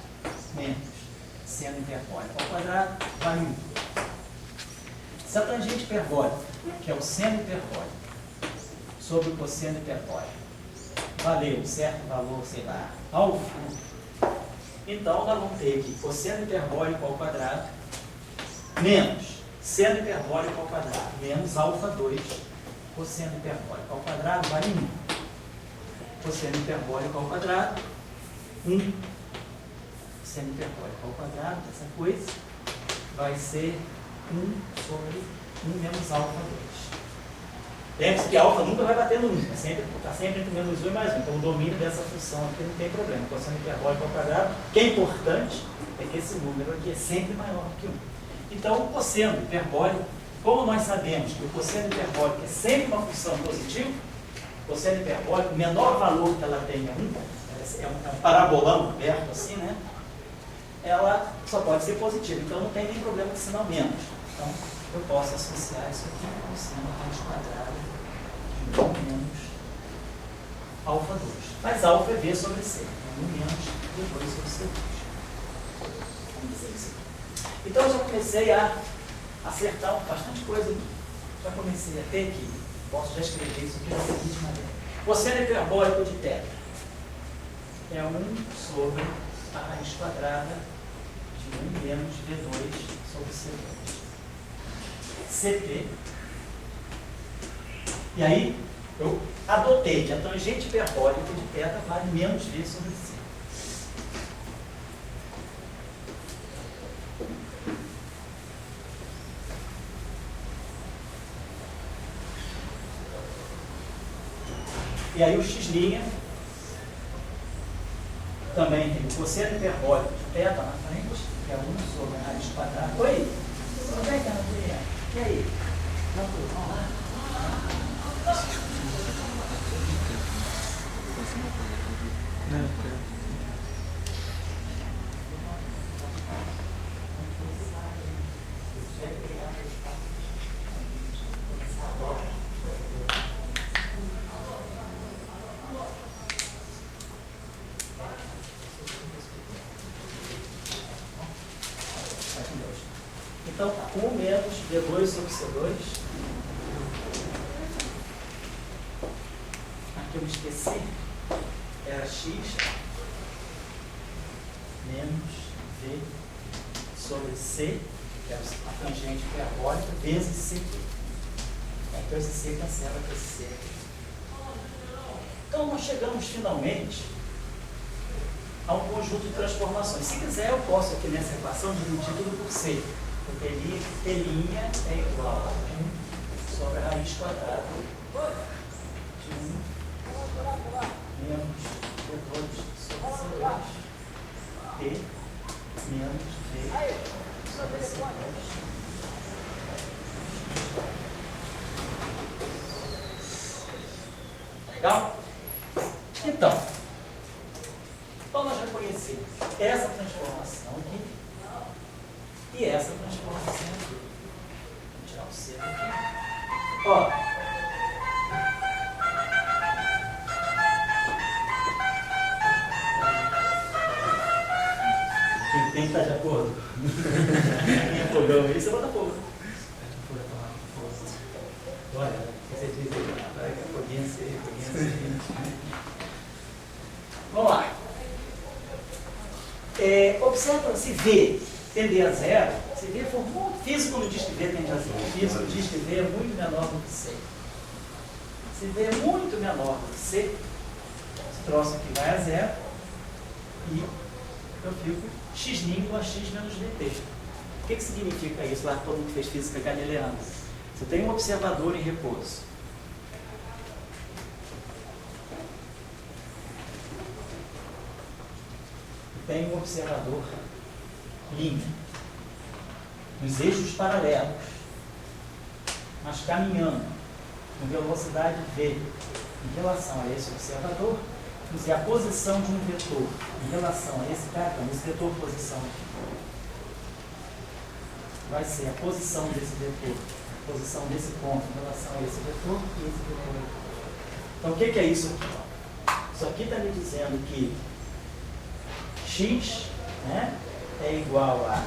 menos seno hiperbólico ao quadrado vale 1. Se a tangente hiperbólica, que é o seno hiperbólico, sobre o cosseno hiperbólico, valeu um certo valor, sei lá, alfa, então nós vamos ter aqui cosseno hiperbólico ao quadrado menos seno hiperbólico ao quadrado menos alfa 2, cosseno hiperbólico ao quadrado vale 1. Cosseno hiperbólico ao quadrado, 1. Seno hiperbólico ao quadrado, essa coisa, vai ser 1 sobre 1 menos alfa 2. Lembre-se que alfa nunca vai bater no 1, está sempre entre menos 1 e mais 1. Então o domínio dessa função aqui não tem problema. Cosseno hiperbólico ao quadrado, o que é importante é que esse número aqui é sempre maior do que 1. Então o cosseno hiperbólico, como nós sabemos que o cosseno hiperbólico é sempre uma função positiva, o cosseno hiperbólico, o menor valor que ela tem é um parabolão aberto assim, né? Ela só pode ser positiva, então não tem nem problema de sinal menos. Então, eu posso associar isso aqui com seno raiz quadrada de 1 menos alfa 2. Mas alfa é V sobre C, 1 menos V2 sobre C2. Vamos dizer isso aqui. Então, eu já comecei a acertar bastante coisa, já comecei a ter que, posso já escrever isso aqui da seguinte maneira. Cosseno hiperbólico de θ é 1 sobre a raiz quadrada de 1 menos V2 sobre C2. CP. E aí, eu adotei que a tangente hiperbólica de θ vale menos V sobre C. E aí o x' também tem o cosseno hiperbólico de θ na frente, que é 1 sobre a raiz quadrada. Oi? Onde é que é a Andrea? E aí? Não, vamos lá. Então, 1 menos V2 sobre C2. Aqui eu me esqueci. Era x menos V sobre C, que é a tangente hiperbólica, vezes C. Então, esse C cancela com esse C. Então, nós chegamos finalmente a um conjunto de transformações. Se quiser, eu posso aqui nessa equação dividir tudo por C. Porque T' é igual a 1 sobre a raiz quadrada de 1 Legal? Então, nós já conhecemos essa transformação aqui e essa transformação aqui. Vou tirar o C aqui. Ó. Quem tem que estar de acordo? Quem é fogão aí, você bota fogo. Olha, você diz aí, foguinho assim. Vamos lá. Observa, se V tender a zero, se V for muito, físico não diz que V tende a zero, físico diz que V é muito menor do que C. Se V é muito menor do que C, esse troço aqui vai a zero e eu fico x' igual a x menos VT. O que significa isso lá? Todo mundo que fez física galileana. Você tem um observador em repouso. Tem um observador linha, nos eixos paralelos, mas caminhando com velocidade v em relação a esse observador, e a posição de um vetor em relação a esse cara, então, esse vetor posição aqui, vai ser a posição desse vetor, a posição desse ponto em relação a esse vetor e esse vetor aqui. Então, o que é isso aqui? Isso aqui está me dizendo que x, né, é igual a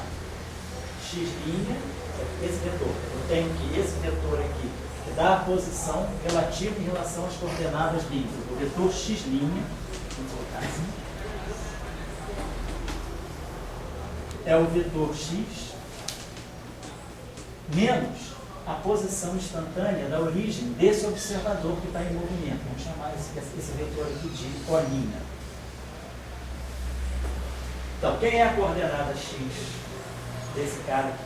x', esse vetor. Eu tenho que esse vetor aqui, que dá a posição relativa em relação às coordenadas linhas. O vetor x', vamos colocar assim, é o vetor x menos a posição instantânea da origem desse observador que está em movimento. Vamos chamar esse vetor aqui de O'. Então, quem é a coordenada x desse cara aqui?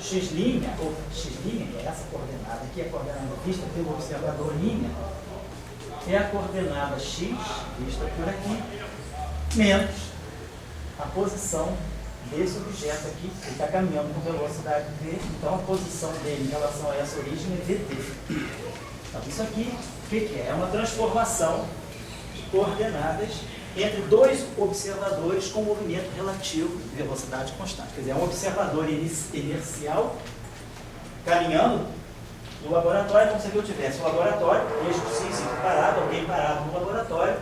X', ou x', que é essa coordenada aqui, a coordenada vista pelo observador linha, é a coordenada x, vista por aqui, menos a posição desse objeto aqui, que está caminhando com velocidade v, então a posição dele em relação a essa origem é vt. Então, isso aqui, o que é? É uma transformação de coordenadas entre dois observadores com movimento relativo de velocidade constante. Quer dizer, é um observador inercial caminhando no laboratório, como se eu tivesse um laboratório, eixo físico parado, alguém parado no laboratório,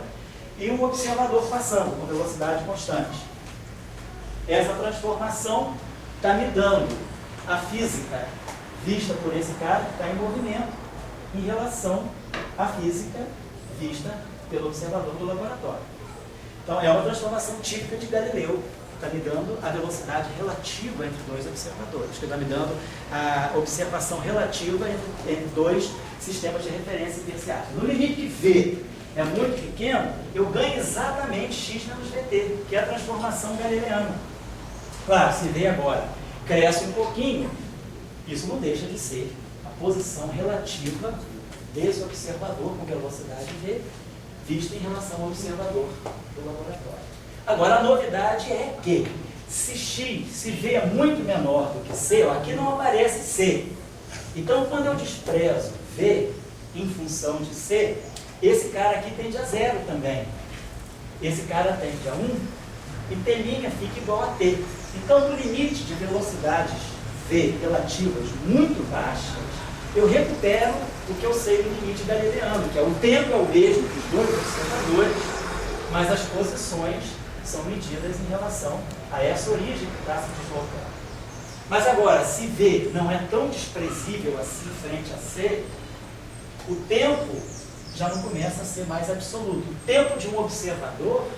e um observador passando com velocidade constante. Essa transformação está me dando a física vista por esse cara que está em movimento em relação à física vista pelo observador do laboratório. Então, é uma transformação típica de Galileu, está me dando a velocidade relativa entre dois observadores, que está me dando a observação relativa entre dois sistemas de referência inerciais. No limite que V é muito pequeno, eu ganho exatamente x menos VT, que é a transformação galileana. Claro, se V agora cresce um pouquinho, isso não deixa de ser a posição relativa desse observador com velocidade V, vista em relação ao observador do laboratório. Agora, a novidade é que, se V é muito menor do que C, ó, aqui não aparece C. Então, quando eu desprezo V em função de C, esse cara aqui tende a zero também. Esse cara tende a 1 e T' fica igual a T. Então, no limite de velocidades V relativas muito baixas, eu recupero o que eu sei do limite galileano, que é o tempo é o mesmo dos dois observadores, mas as posições são medidas em relação a essa origem que está se deslocando. Mas agora, se V não é tão desprezível assim frente a C, o tempo já não começa a ser mais absoluto. O tempo de um observador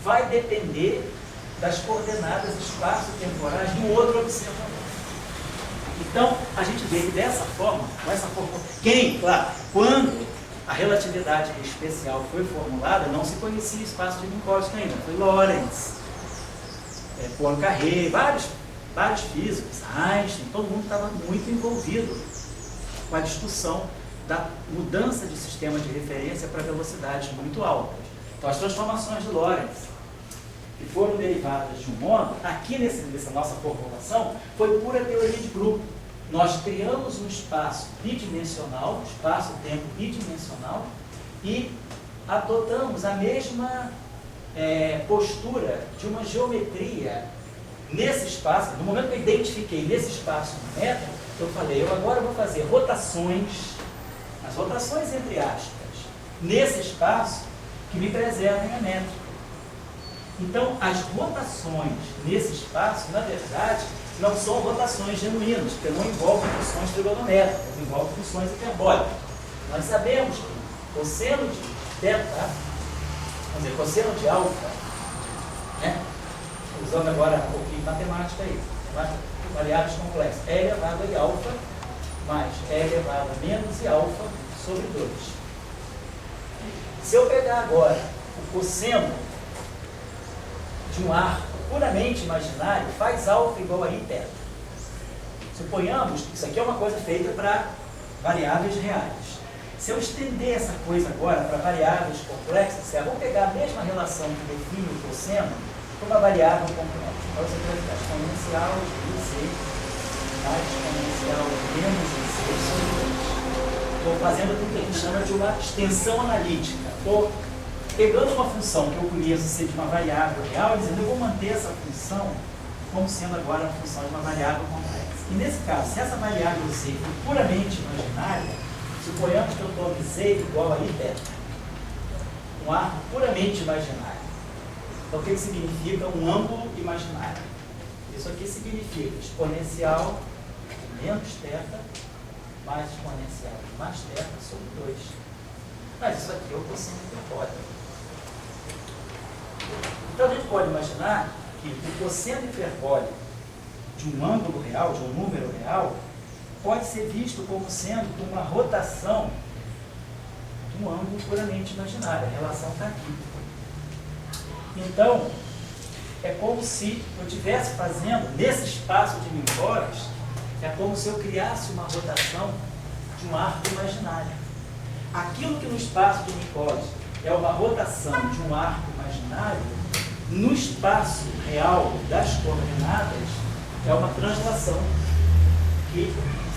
vai depender das coordenadas espaço-temporais do outro observador. Então, a gente vê que dessa forma, com essa forma, claro, quando a relatividade especial foi formulada, não se conhecia espaço de Minkowski ainda, foi Lorentz, Poincaré, vários físicos, Einstein, todo mundo estava muito envolvido com a discussão da mudança de sistema de referência para velocidades muito altas. Então, as transformações de Lorentz, que foram derivadas de um modo, aqui nessa nossa formulação, foi pura teoria de grupo. nós criamos um espaço bidimensional, espaço-tempo bidimensional, e adotamos a mesma postura de uma geometria nesse espaço. No momento que eu identifiquei nesse espaço no metro, eu falei, eu agora vou fazer rotações, as rotações entre aspas, nesse espaço que me preservem a métrica. Então, as rotações nesse espaço, na verdade, não são rotações genuínas, porque não envolvem funções trigonométricas, envolvem funções hiperbólicas. Nós sabemos que cosseno de θ, vamos dizer, cosseno de alfa, né? Usando agora um pouquinho de matemática aí, variáveis complexas, é elevado a alfa mais é elevado a menos i alfa sobre 2. Se eu pegar agora o cosseno de um arco puramente imaginário, faz alfa igual a i θ. Suponhamos que isso aqui é uma coisa feita para variáveis reais. Se eu estender essa coisa agora para variáveis complexas, eu vou pegar a mesma relação que define o cosseno para uma variável complexa. Então você vai ficar exponencial de z mais exponencial menos z sobre 2. Estou fazendo o que a gente chama de uma extensão analítica. Estou pegando uma função que eu conheço ser de uma variável real, dizendo eu vou manter essa função como sendo agora uma função de uma variável complexa. E nesse caso, se essa variável z for puramente imaginária, suponhamos que eu tome z igual a i θ, um arco puramente imaginário. Então, o que significa um ângulo imaginário? Isso aqui significa exponencial de menos θ mais exponencial de mais θ sobre 2. Mas isso aqui é o cosseno hiperbólico. Então, a gente pode imaginar que o cosseno hiperbólico de um ângulo real, de um número real, pode ser visto como sendo uma rotação de um ângulo puramente imaginário. A relação está aqui. Então, é como se eu estivesse fazendo, nesse espaço de Minkowski, é como se eu criasse uma rotação de um arco imaginário. Aquilo que no espaço de Minkowski é uma rotação de um arco imaginário, no espaço real das coordenadas, é uma translação que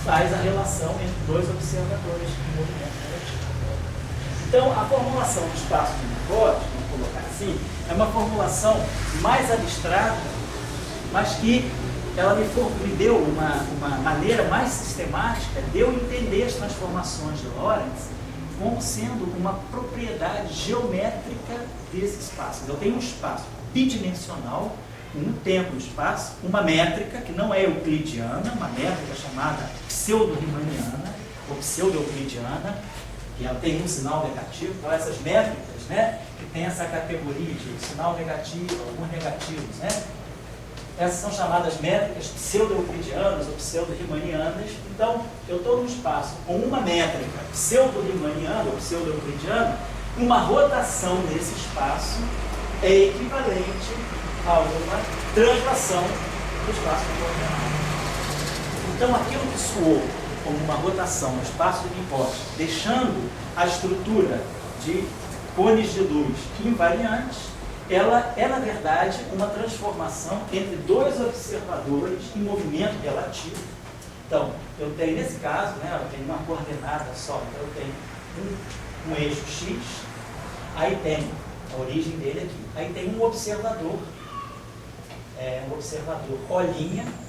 faz a relação entre dois observadores de movimento relativo. Então, a formulação do espaço de Minkowski, vamos colocar assim, é uma formulação mais abstrata, mas que ela me deu uma maneira mais sistemática de eu entender as transformações de Lorentz como sendo uma propriedade geométrica desse espaço. Eu tenho um espaço bidimensional, um tempo e espaço, uma métrica que não é euclidiana, uma métrica chamada pseudo-riemanniana ou pseudo-euclidiana, e ela tem um sinal negativo. Então, essas métricas, né, que tem essa categoria de sinal negativo, alguns negativos, né, essas são chamadas métricas pseudo-euclidianas ou pseudo-riemannianas. Então, eu estou num espaço com uma métrica pseudo-riemanniana ou pseudo-euclidiana, uma rotação nesse espaço é equivalente a uma translação do espaço coordenado. Então, aquilo que soou como uma rotação no espaço de Minkowski, deixando a estrutura de cones de luz invariantes, ela é, na verdade, uma transformação entre dois observadores em movimento relativo. Então, eu tenho, nesse caso, né, eu tenho uma coordenada só, então eu tenho um eixo x, aí tem a origem dele aqui, aí tem um observador O'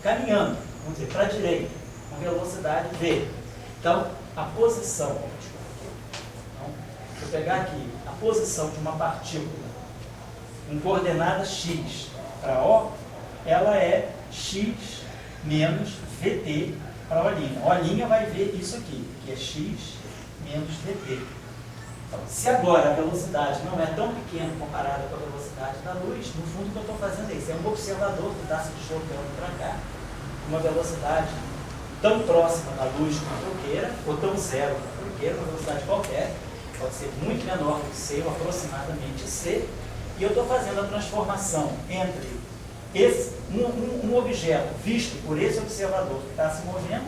caminhando, vamos dizer, para a direita, com velocidade v. Então, a posição, então, se eu pegar aqui a posição de uma partícula com coordenada x para O, ela é x menos vt para O'. O' vai ver isso aqui, que é x menos vt. Então, se agora a velocidade não é tão pequena comparada com a velocidade da luz, no fundo o que eu estou fazendo é isso. É um observador que está se deslocando para cá, uma velocidade tão próxima da luz quanto eu queira, ou tão zero quanto eu queira, uma velocidade qualquer, pode ser muito menor do que c, ou aproximadamente c, e eu estou fazendo a transformação entre um objeto visto por esse observador que está se movendo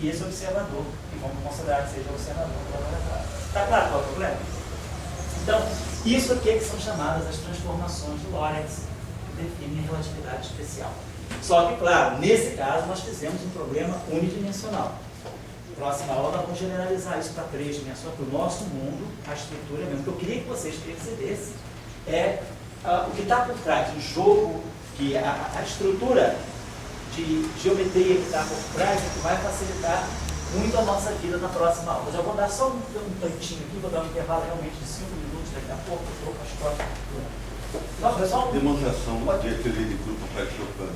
e esse observador, que vamos considerar que seja o observador do laboratório. Está claro qual é o problema? Então, isso aqui é que são chamadas as transformações de Lorentz, que definem a relatividade especial. Só que, claro, nesse caso nós fizemos um problema unidimensional. Próxima aula nós vamos generalizar isso para 3 dimensões, para o nosso mundo, a estrutura mesmo. O que eu queria que vocês percebessem é o que está por trás do jogo, que a estrutura de geometria que está por trás é que vai facilitar muito a nossa vida na próxima aula. Eu já vou dar só um tantinho aqui, vou dar um intervalo realmente de 5 minutos, daqui a pouco eu estou com as costas. Então, pessoal, demonstração de teoria de grupo para Chopin.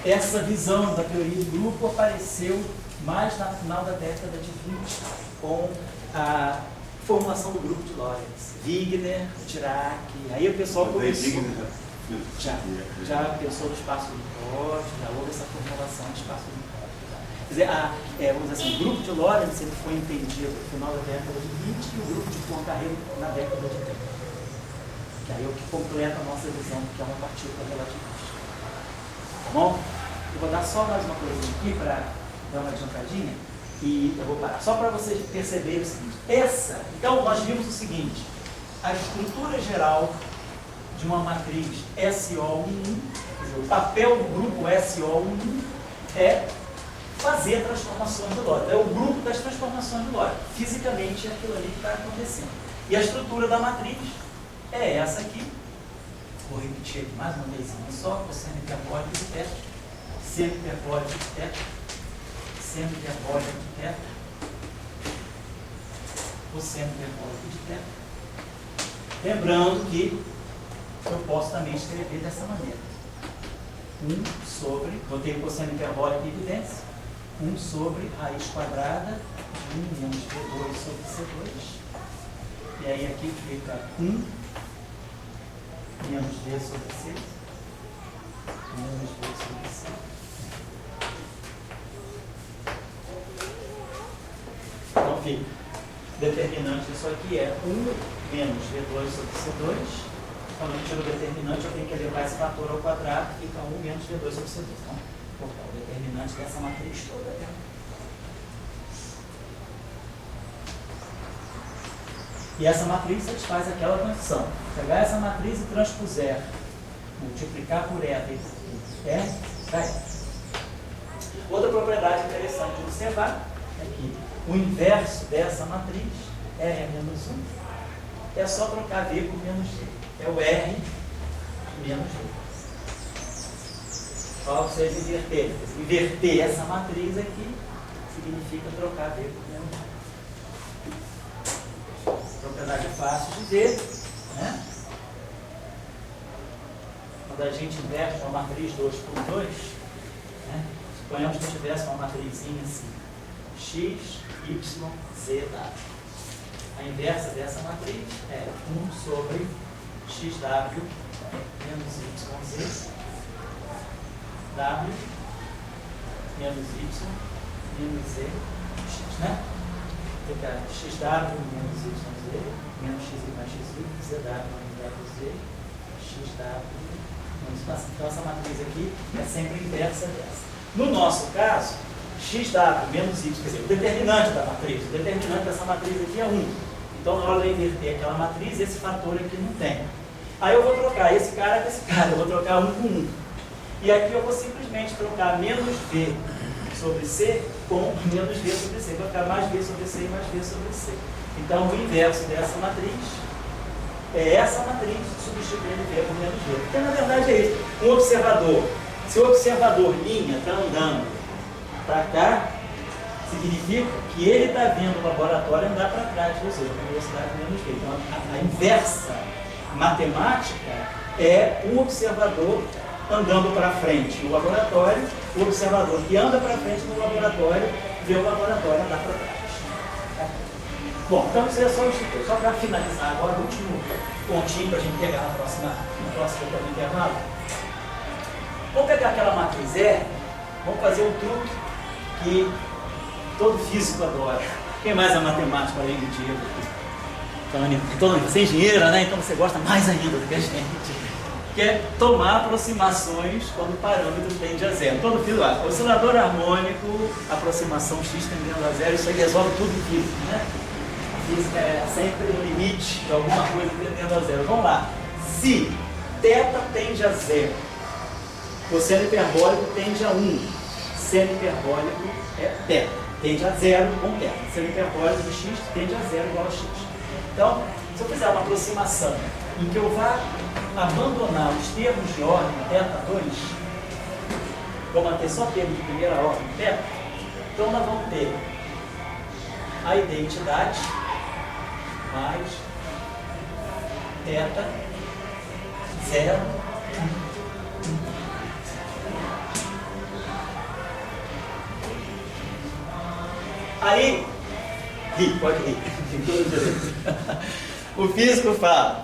Essa visão da teoria de grupo apareceu mais no final da década de 20, com a formulação do grupo de Lorentz. Wigner, Dirac, aí o pessoal começou. Já pensou no espaço de Pote, já houve essa formulação de espaço de Pote. Quer dizer, vamos dizer assim, o grupo de Lorentz ele foi entendido no final da década de 20 e o grupo de Poincaré na década de 30. Que aí é o que completa a nossa visão, que é uma partícula relativista. Tá bom? Eu vou dar só mais uma coisinha aqui para dar uma adiantadinha e eu vou parar. Só para vocês perceberem o seguinte. Então nós vimos o seguinte, a estrutura geral de uma matriz SO1, quer dizer, o papel do grupo SO1 é fazer transformações de Lorentz. É o grupo das transformações de Lorentz. Fisicamente é aquilo ali que está acontecendo. E a estrutura da matriz é essa aqui. Vou repetir aqui mais uma vez só, cosseno hiperbólico de θ, seno hiperbólico de θ, seno hiperbólico de θ, cosseno hiperbólico de θ. Lembrando que eu posso também escrever dessa maneira. 1 sobre, botei o cosseno hiperbólico em evidência, 1 sobre raiz quadrada de 1 menos V2 sobre C2. E aí aqui fica 1 menos V sobre C, menos V sobre C. Então fica, determinante disso aqui é 1 menos V2 sobre C2. Quando eu tiro o determinante, eu tenho que elevar esse fator ao quadrado, fica 1 menos V2 sobre C2. Então, vou colocar o determinante dessa matriz toda dentro. E essa matriz satisfaz aquela condição. Pegar essa matriz e transpuser, multiplicar por eta e por R, dá R. Outra propriedade interessante de observar é que o inverso dessa matriz, R é menos 1, é só trocar V por menos G. É o R menos G. Só vocês inverterem. Inverter essa matriz aqui significa trocar V por menos G. Propriedade fácil de ver, né? Quando a gente inverte uma matriz 2 por 2, né? Suponhamos que eu tivesse uma matrizinha assim, x, y, z, w. A inversa dessa matriz é 1 sobre xw menos yz, w menos y menos z, x, né? Fica xw menos yz, menos xy mais xy, zw menos wz, xw menos y. Então essa matriz aqui é sempre a inversa dessa. No nosso caso, xw menos y, quer dizer, o determinante da matriz, o determinante dessa matriz aqui é 1. Então na hora de inverter aquela matriz, esse fator aqui não tem. Aí eu vou trocar esse cara com esse cara, eu vou trocar 1 com 1. E aqui eu vou simplesmente trocar menos v sobre c com menos v sobre c. Vai ficar mais v sobre c e mais v sobre c. Então o inverso dessa matriz é essa matriz substituindo v por menos v. Porque na verdade é isso. Um observador, se o observador linha está andando para cá, significa que ele está vendo o laboratório andar para trás de você, com velocidade menos v. Então a inversa matemática é um observador andando para frente no laboratório, o observador que anda para frente no laboratório vê o laboratório andar para trás. Bom, então isso é só isso. Só para finalizar agora, o último pontinho para a gente pegar na próxima intervalo. Vamos pegar aquela matriz R, vamos fazer um truque que todo físico adora. Quem mais é matemático além do Diego? Então, você é engenheiro, né? Então você gosta mais ainda do que a gente. Que é tomar aproximações quando o parâmetro tende a zero. Todo físico, oscilador harmônico, aproximação x tendendo a zero, isso aí resolve tudo em física, né? A física é sempre no limite de alguma coisa tendendo a zero. Vamos lá. Se θ tende a zero, O seno hiperbólico tende a 1. Seno hiperbólico é θ. Tende a 0 com θ. Seno hiperbólico de x tende a 0 igual a x. Então, se eu fizer uma aproximação em que eu vá abandonar os termos de ordem θ2, vou manter só termos de primeira ordem θ, então nós vamos ter a identidade mais θ 0, 1. Aí, pode rir, tem todo o direito. O físico fala,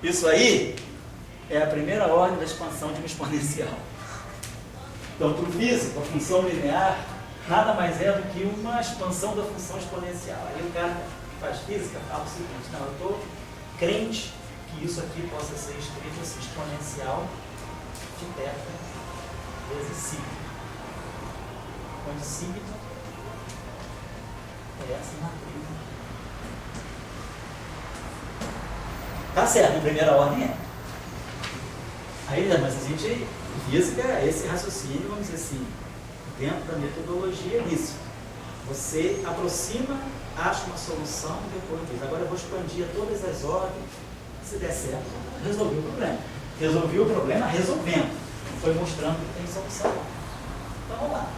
isso aí é a primeira ordem da expansão de uma exponencial. Então, para o físico, a função linear nada mais é do que uma expansão da função exponencial. Aí o cara que faz física fala o seguinte, não, eu estou crente que isso aqui possa ser escrito assim, exponencial de θ vezes sigma. Onde sigma é essa matriz. Tá certo, em primeira ordem é. Aí, mas a gente, física, esse raciocínio, vamos dizer assim, dentro da metodologia é isso. Você aproxima, acha uma solução e depois diz. Agora eu vou expandir a todas as ordens. Se der certo, resolvi o problema. Resolvi o problema resolvendo. Foi mostrando que tem solução. Então vamos lá.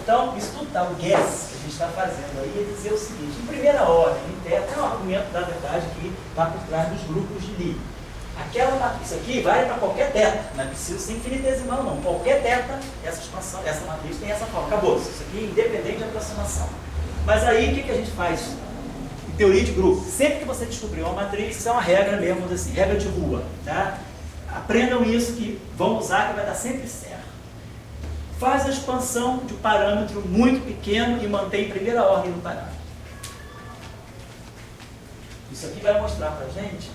Então, isso tudo tá, o guess que a gente está fazendo aí é dizer o seguinte, em primeira ordem, em θ, é um argumento, da verdade, que está por trás dos grupos de Lie. Aquela matriz, isso aqui vale para qualquer θ, não é preciso ser infinitesimal não. Qualquer θ, essa expansão, essa matriz tem essa forma. Acabou. Isso aqui é independente de aproximação. Mas aí, o que a gente faz? Em teoria de grupo, sempre que você descobrir uma matriz, isso é uma regra mesmo, assim, regra de rua. Tá? Aprendam isso que vão usar, que vai dar sempre certo. Faz a expansão de um parâmetro muito pequeno e mantém em primeira ordem do parâmetro. Isso aqui vai mostrar para a gente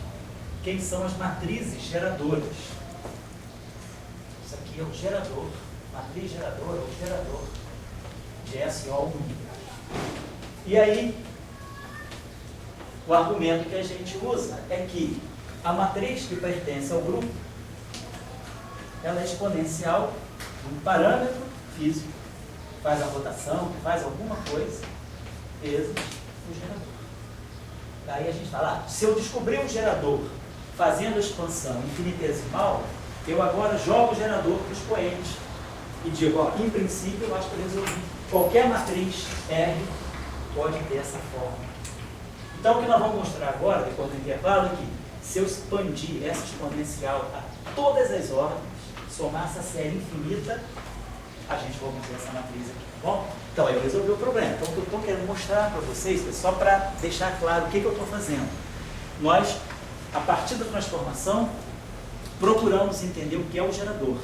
quem são as matrizes geradoras. Isso aqui é o gerador. Matriz geradora, o gerador de SO1. E aí, o argumento que a gente usa é que a matriz que pertence ao grupo, ela é exponencial um parâmetro físico, faz a rotação, faz alguma coisa, vezes o gerador. Daí a gente fala, se eu descobrir um gerador fazendo a expansão infinitesimal, eu agora jogo o gerador para o expoente e digo, ó, em princípio eu acho que eu resolvi. Qualquer matriz R pode ter essa forma. Então o que nós vamos mostrar agora, depois do intervalo, é que se eu expandir essa exponencial a todas as ordens, somar essa série infinita, a gente vai obter essa matriz aqui, tá bom? Então, eu resolvi o problema. Então, o que eu estou querendo mostrar para vocês é só para deixar claro o que eu estou fazendo. Nós, a partir da transformação, procuramos entender o que é o gerador.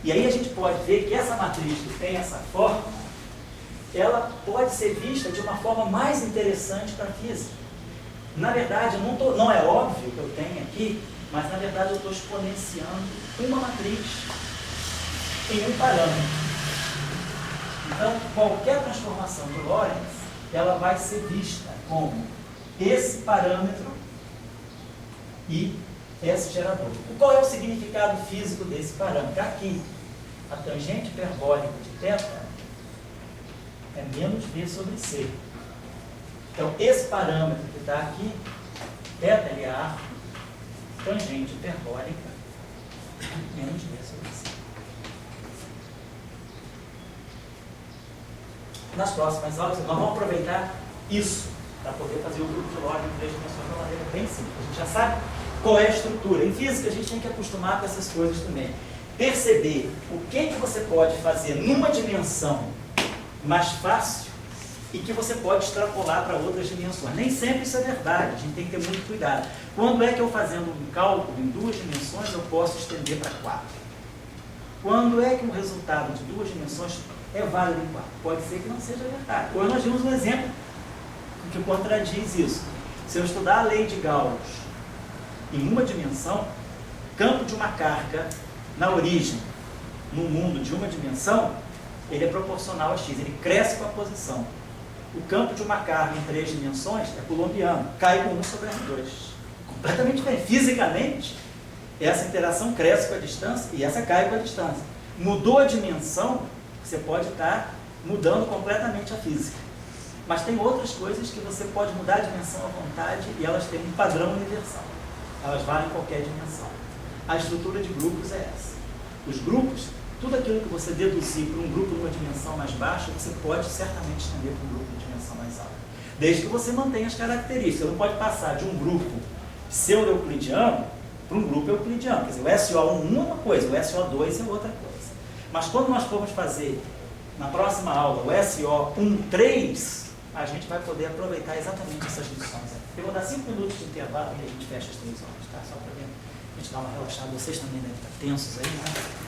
E aí a gente pode ver que essa matriz que tem essa forma, ela pode ser vista de uma forma mais interessante para a física. Na verdade, não é óbvio que eu tenho aqui, mas na verdade eu estou exponenciando uma matriz em um parâmetro. Então, qualquer transformação de Lorentz, ela vai ser vista como esse parâmetro e esse gerador. Qual é o significado físico desse parâmetro? Aqui, a tangente hiperbólica de θ é menos V sobre C. Então, esse parâmetro que está aqui, θ LA, tangente hiperbólica, menos V sobre C. Nas próximas aulas, nós vamos aproveitar isso para poder fazer o grupo de Lorentz em 3 dimensões de uma maneira bem simples. A gente já sabe qual é a estrutura. Em física, a gente tem que acostumar com essas coisas também. Perceber o que você pode fazer numa dimensão mais fácil e que você pode extrapolar para outras dimensões. Nem sempre isso é verdade, a gente tem que ter muito cuidado. Quando é que eu fazendo um cálculo em 2 dimensões eu posso estender para 4? Quando é que um resultado de 2 dimensões é válido em 4? Pode ser que não seja verdade. Hoje nós vimos um exemplo que contradiz isso. Se eu estudar a lei de Gauss em uma dimensão, campo de uma carga na origem, no mundo de uma dimensão, ele é proporcional a x, ele cresce com a posição. O campo de uma carga em 3 dimensões é coulombiano, cai com 1 sobre R2. Completamente diferente. Fisicamente, essa interação cresce com a distância e essa cai com a distância. Mudou a dimensão, você pode estar mudando completamente a física. Mas tem outras coisas que você pode mudar a dimensão à vontade e elas têm um padrão universal. Elas valem qualquer dimensão. A estrutura de grupos é essa. Os grupos, tudo aquilo que você deduzir para um grupo numa dimensão mais baixa, você pode certamente estender para um grupo de dimensão mais alta. Desde que você mantenha as características. Você não pode passar de um grupo pseudo-euclidiano para um grupo euclidiano. Quer dizer, o SO1 é uma coisa, o SO2 é outra coisa. Mas quando nós formos fazer, na próxima aula, o SO13, a gente vai poder aproveitar exatamente essas lições. Eu vou dar 5 minutos de intervalo e a gente fecha as 3 horas, tá? Só para a gente dar uma relaxada. Vocês também devem estar tensos aí, né?